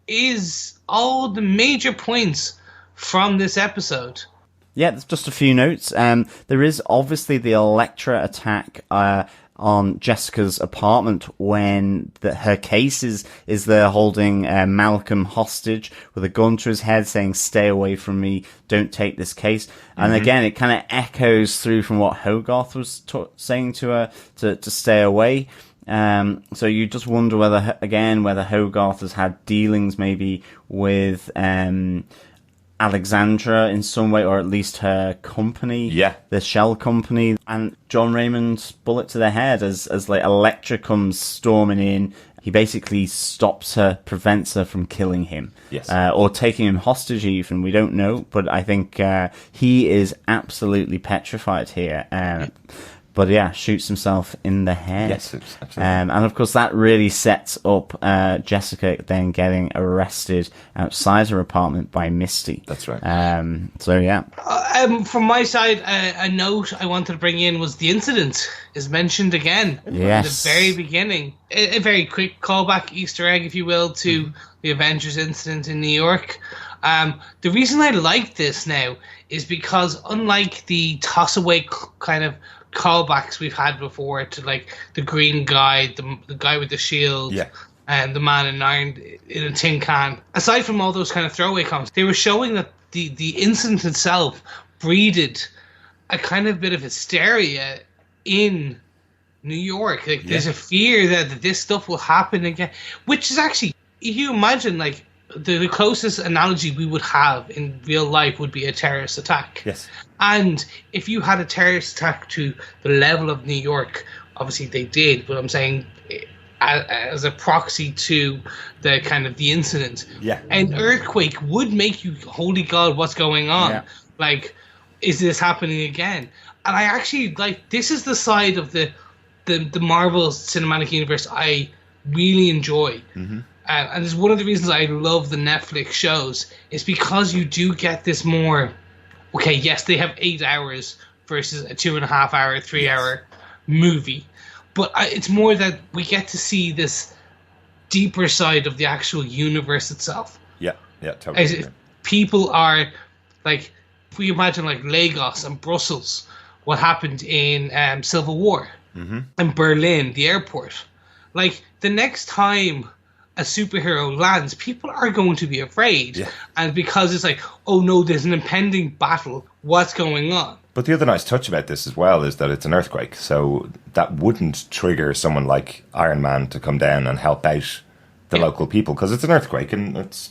is all the major points from this episode. Yeah, there's just a few notes. There is obviously the Elektra attack on Jessica's apartment when her case is there holding Malcolm hostage with a gun to his head saying, "Stay away from me, don't take this case." And again, it kind of echoes through from what Hogarth was saying to her to stay away. So you just wonder whether Hogarth has had dealings maybe with Alexandra in some way, or at least her company, the shell company. And John Raymond's bullet to the head as like Elektra comes storming in. He basically stops her, prevents her from killing him, or taking him hostage even. We don't know, but I think he is absolutely petrified here. But yeah, shoots himself in the head. Yes, absolutely. And of course, that really sets up Jessica then getting arrested outside her apartment by Misty. That's right. So yeah. From my side, a note I wanted to bring in was the incident is mentioned again. Yes. At the very beginning. A very quick callback, Easter egg, if you will, to the Avengers incident in New York. The reason I like this now is because unlike the toss-away kind of callbacks we've had before to like the green guy, the guy with the shield, and the man in iron in a tin can. Aside from all those kind of throwaway comments, they were showing that the incident itself breeded a kind of bit of hysteria in New York. Like there's a fear that this stuff will happen again, which is actually, if you imagine, like the closest analogy we would have in real life would be a terrorist attack. Yes. And if you had a terrorist attack to the level of New York, obviously they did, but I'm saying as a proxy to the kind of the incident, an earthquake would make you, holy God, what's going on? Yeah. Like, is this happening again? And I actually, like, this is the side of the Marvel Cinematic Universe I really enjoy. Mm-hmm. And it's one of the reasons I love the Netflix shows is because you do get this more, okay, yes, they have 8 hours versus a 2.5 hour, 3 hour movie. But it's more that we get to see this deeper side of the actual universe itself. Yeah, totally. People are, like, if we imagine, like, Lagos and Brussels, what happened in Civil War, and Berlin, the airport. Like, the next time a superhero lands, people are going to be afraid. Yeah. And because it's like, oh no, there's an impending battle what's going on. But the other nice touch about this as well is that it's an earthquake, so that wouldn't trigger someone like Iron Man to come down and help out the local people, because it's an earthquake, and it's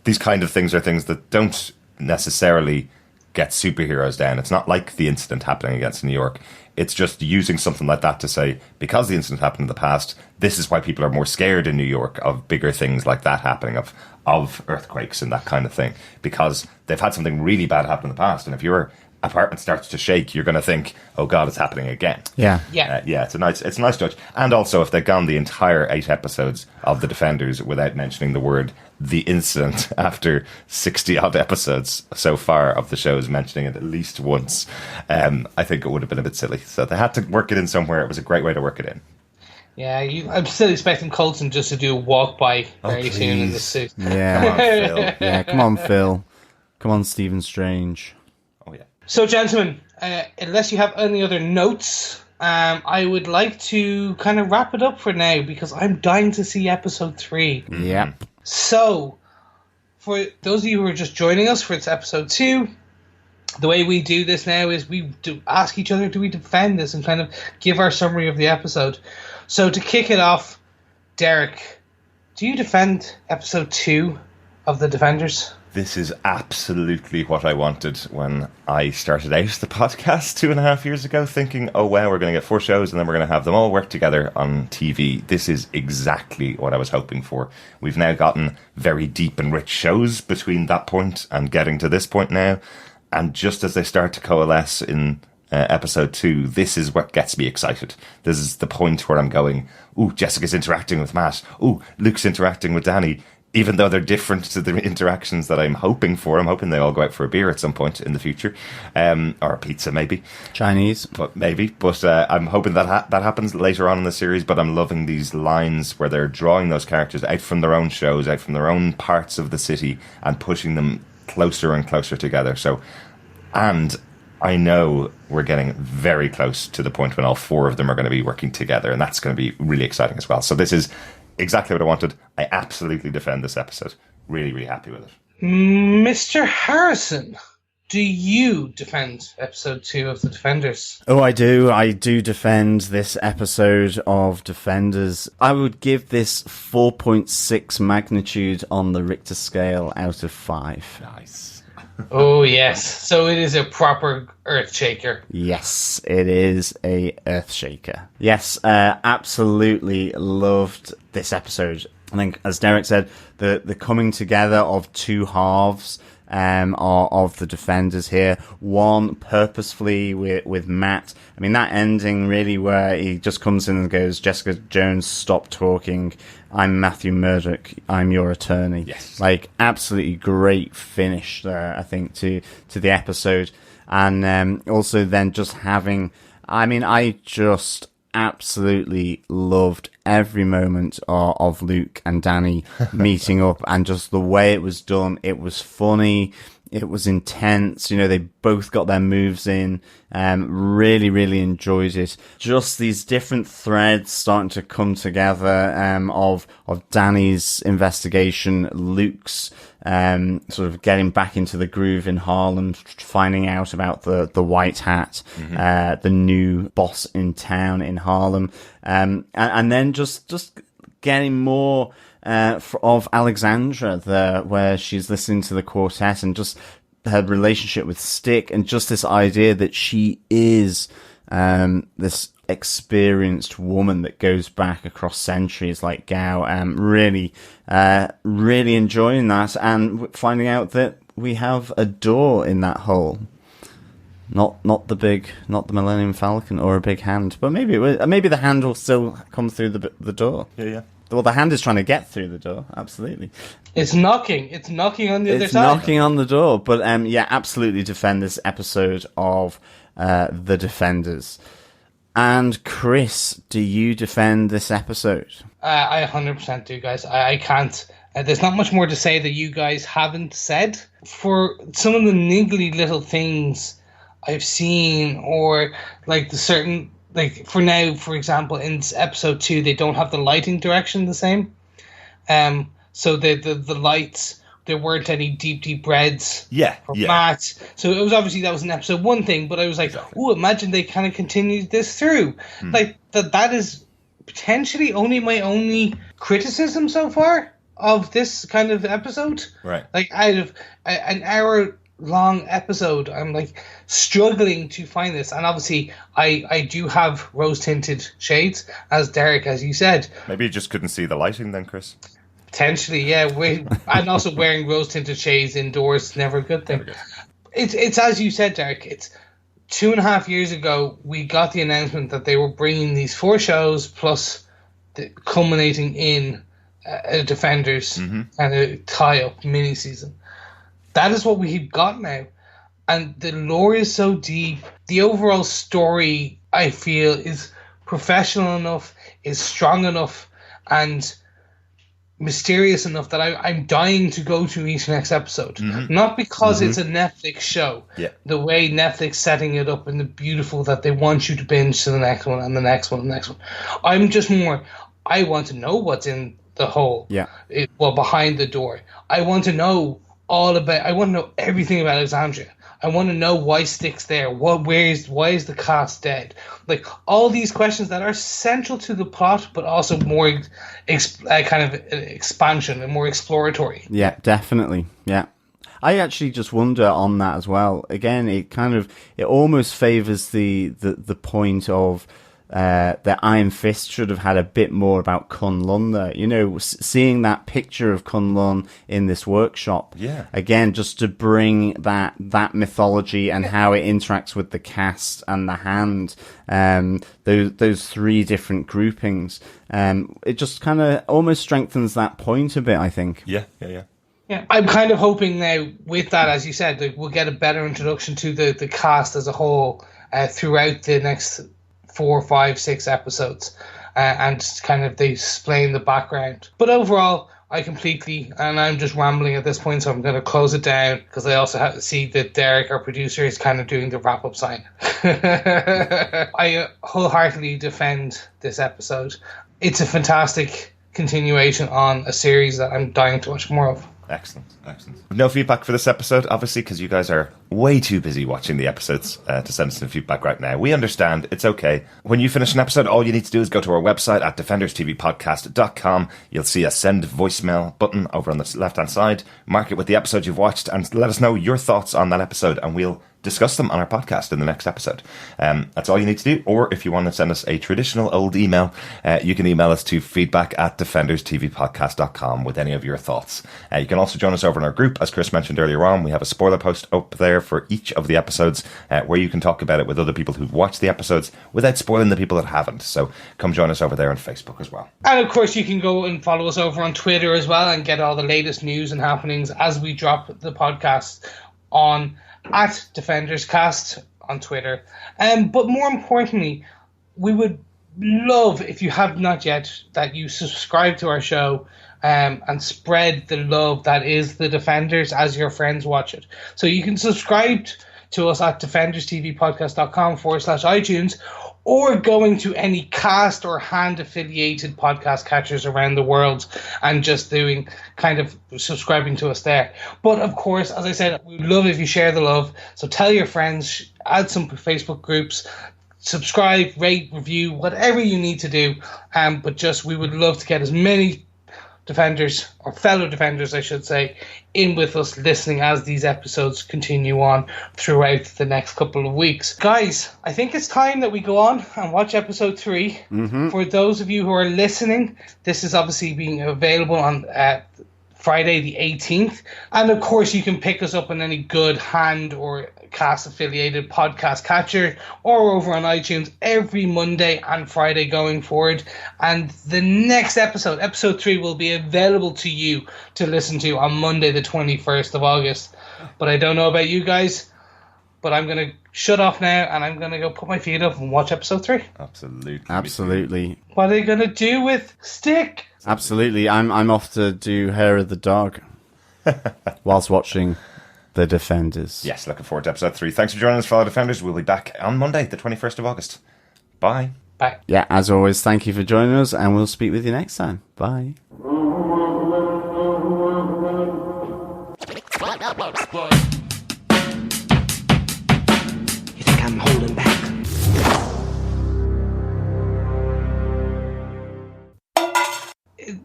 these kind of things are things that don't necessarily get superheroes down. It's not like the incident happening against New York. It's just using something like that to say, because the incident happened in the past, this is why people are more scared in New York of bigger things like that happening, of earthquakes and that kind of thing, because they've had something really bad happen in the past, and if your apartment starts to shake, you're going to think, oh God, it's happening again. Yeah. It's a nice touch. And also, if they'd gone the entire 8 episodes of The Defenders without mentioning the word "the incident" after 60-odd episodes so far of the shows mentioning it at least once, I think it would have been a bit silly. So they had to work it in somewhere. It was a great way to work it in. Yeah, I'm still expecting Coulson just to do a walk-by very soon in the suit. Yeah. Come on, Phil. Yeah, come on, Phil. Come on, Stephen Strange. Oh, yeah. So, gentlemen, unless you have any other notes, I would like to kind of wrap it up for now, because I'm dying to see episode 3. Yeah. So, for those of you who are just joining us for episode 2, the way we do this now is we do ask each other, do we defend this, and kind of give our summary of the episode. So, to kick it off, Derek, do you defend episode 2 of The Defenders? This is absolutely what I wanted when I started out the podcast 2.5 years ago, thinking, oh wow, we're going to get 4 shows and then we're going to have them all work together on TV. This is exactly what I was hoping for. We've now gotten very deep and rich shows between that point and getting to this point now. And just as they start to coalesce in episode 2, this is what gets me excited. This is the point where I'm going, ooh, Jessica's interacting with Matt. Ooh, Luke's interacting with Danny. Even though they're different to the interactions that I'm hoping for. I'm hoping they all go out for a beer at some point in the future. Or a pizza, maybe. Chinese. But maybe. But I'm hoping that that happens later on in the series. But I'm loving these lines where they're drawing those characters out from their own shows, out from their own parts of the city, and pushing them closer and closer together. So, and I know we're getting very close to the point when all 4 of them are going to be working together. And that's going to be really exciting as well. So this is exactly what I wanted. I absolutely defend this episode. Really, really happy with it. Mr. Harrison, do you defend episode 2 of The Defenders? Oh, I do. I do defend this episode of Defenders. I would give this 4.6 magnitude on the Richter scale out of 5. Nice. Oh, yes. So it is a proper earth shaker. Yes, it is a earthshaker. Yes, absolutely loved this episode. I think, as Derek said, the coming together of 2 halves of the Defenders here. One purposefully with Matt. I mean, that ending really where he just comes in and goes, Jessica Jones, stop talking. I'm Matthew Murdock. I'm your attorney. Yes. Like, absolutely great finish there, I think, to the episode. And also then just having... I mean, I just absolutely loved every moment of Luke and Danny meeting up, and just the way it was done. It was funny. It was intense. You know, they both got their moves in. Really, really enjoyed it. Just these different threads starting to come together, of Danny's investigation, Luke's, sort of getting back into the groove in Harlem, finding out about the White Hat, the new boss in town in Harlem. And then just getting more, of Alexandra there, where she's listening to the quartet, and just her relationship with Stick, and just this idea that she is this experienced woman that goes back across centuries like Gao. Really enjoying that, and finding out that we have a door in that hole. Not the Millennium Falcon or a big hand, but maybe the hand will still come through the door. Yeah. Well, the hand is trying to get through the door. Absolutely. It's knocking on the other side. It's knocking on the door. But yeah, absolutely defend this episode of The Defenders. And Chris, do you defend this episode? I 100% do, guys. I can't. There's not much more to say that you guys haven't said. For some of the niggly little things I've seen, or like the certain... Like, for now, for example, in episode 2, they don't have the lighting direction the same. So the lights, there weren't any deep reds for yeah. Matt. So it was obviously that was an episode one thing, but I was like, oh, imagine they kind of continued this through. Like that is potentially my only criticism so far of this kind of episode. Right. Like out of an hour-long episode, I'm like struggling to find this. And obviously, I do have rose-tinted shades, as Derek, as you said. Maybe you just couldn't see the lighting then, Chris. Potentially, yeah. And also wearing rose-tinted shades indoors is never a good thing. It's as you said, Derek. It's 2.5 years ago we got the announcement that they were bringing these 4 shows plus culminating in a Defenders and a tie-up mini-season. That is what we've got now. And the lore is so deep. The overall story, I feel, is professional enough, is strong enough, and mysterious enough that I'm dying to go to each next episode. Not because it's a Netflix show. Yeah. The way Netflix setting it up and the beautiful that they want you to binge to the next one and the next one and the next one. I'm just more, I want to know what's in the hole. Yeah. Behind the door. I want to know everything about Alexandria. I want to know why Stick's there. Why is the cast dead? Like all these questions that are central to the plot, but also more kind of expansion and more exploratory. Yeah, definitely. Yeah. I actually just wonder on that as well. Again, it almost favors the point of that Iron Fist should have had a bit more about Kunlun there. You know, seeing that picture of Kunlun in this workshop. Yeah. Again, just to bring that mythology and how it interacts with the cast and the hand. Those 3 different groupings. It just kind of almost strengthens that point a bit, I think. Yeah. Yeah, I'm kind of hoping now with that, as you said, that we'll get a better introduction to the cast as a whole throughout the next 4, 5, 6 episodes, and kind of they explain the background. But overall, I completely, and I'm just rambling at this point, so I'm going to close it down because I also have to see that Derek, our producer, is kind of doing the wrap-up sign. I wholeheartedly defend this episode. It's a fantastic continuation on a series that I'm dying to watch more of. Excellent. No feedback for this episode, obviously, because you guys are way too busy watching the episodes to send us some feedback right now. We understand. It's okay. When you finish an episode, all you need to do is go to our website at defenderstvpodcast.com. You'll see a send voicemail button over on the left-hand side. Mark it with the episode you've watched and let us know your thoughts on that episode, and we'll discuss them on our podcast in the next episode. That's all you need to do. Or if you want to send us a traditional old email, you can email us to feedback@defenderstvpodcast.com with any of your thoughts. You can also join us over in our group. As Chris mentioned earlier on, we have a spoiler post up there for each of the episodes where you can talk about it with other people who've watched the episodes without spoiling the people that haven't. So come join us over there on Facebook as well. And of course, you can go and follow us over on Twitter as well and get all the latest news and happenings as we drop the podcast on @DefendersCast on Twitter. But more importantly, we would love, if you have not yet, that you subscribe to our show and spread the love that is the Defenders as your friends watch it. So you can subscribe to us at defenderstvpodcast.com/iTunes, or going to any cast or hand affiliated podcast catchers around the world and just doing kind of subscribing to us there. But of course, as I said, we'd love if you share the love. So tell your friends, add some Facebook groups, subscribe, rate, review, whatever you need to do. But just, we would love to get as many Defenders, or fellow Defenders, I should say, in with us listening as these episodes continue on throughout the next couple of weeks. Guys, I think it's time that we go on and watch episode 3. For those of you who are listening, this is obviously being available on Friday the 18th. And of course, you can pick us up on any good hand or cast affiliated podcast catcher or over on iTunes every Monday and Friday going forward. And the next episode, episode 3, will be available to you to listen to on Monday the 21st of August. But I don't know about you guys, but I'm going to shut off now and I'm going to go put my feet up and watch episode 3. Absolutely. What are they going to do with Stick? Absolutely. I'm off to do Hair of the Dog whilst watching The Defenders. Yes, looking forward to episode 3. Thanks for joining us, fellow Defenders. We'll be back on Monday, the 21st of August. Bye. Bye. Yeah, as always, thank you for joining us, and we'll speak with you next time. Bye. You think I'm holding back?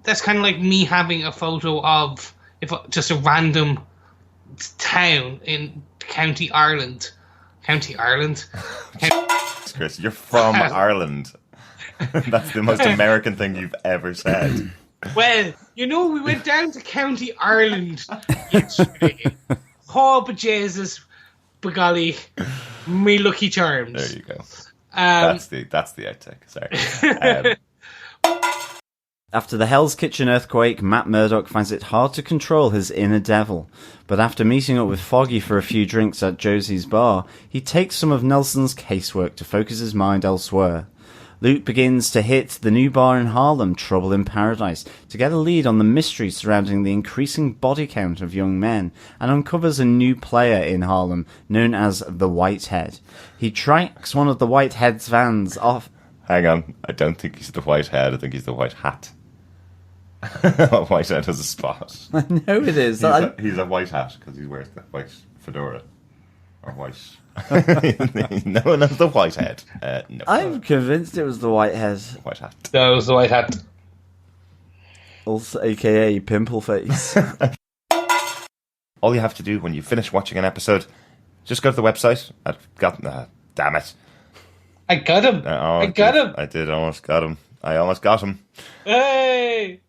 That's kind of like me having a photo of just a random town in County Ireland. County Ireland? Chris, you're from Ireland. That's the most American thing you've ever said. Well, we went down to County Ireland yesterday. Oh, but Jesus, begolly, me lucky charms. There you go. That's the outtake. Sorry. After the Hell's Kitchen earthquake, Matt Murdock finds it hard to control his inner devil. But after meeting up with Foggy for a few drinks at Josie's bar, he takes some of Nelson's casework to focus his mind elsewhere. Luke begins to hit the new bar in Harlem, Trouble in Paradise, to get a lead on the mystery surrounding the increasing body count of young men, and uncovers a new player in Harlem known as the Whitehead. He tracks one of the Whitehead's vans off... Hang on, I don't think he's the Whitehead, I think he's the White Hat. Whitehead has a spot. I know it is. He's a white hat because he wears the white fedora. Or white. No one knows the Whitehead. No. I'm convinced it was the Whitehead. White Hat. No, it was the White Hat. Also, aka Pimple Face. All you have to do when you finish watching an episode, just go to the website. Damn it. I got him. I got him. I did almost got him. I almost got him. Hey!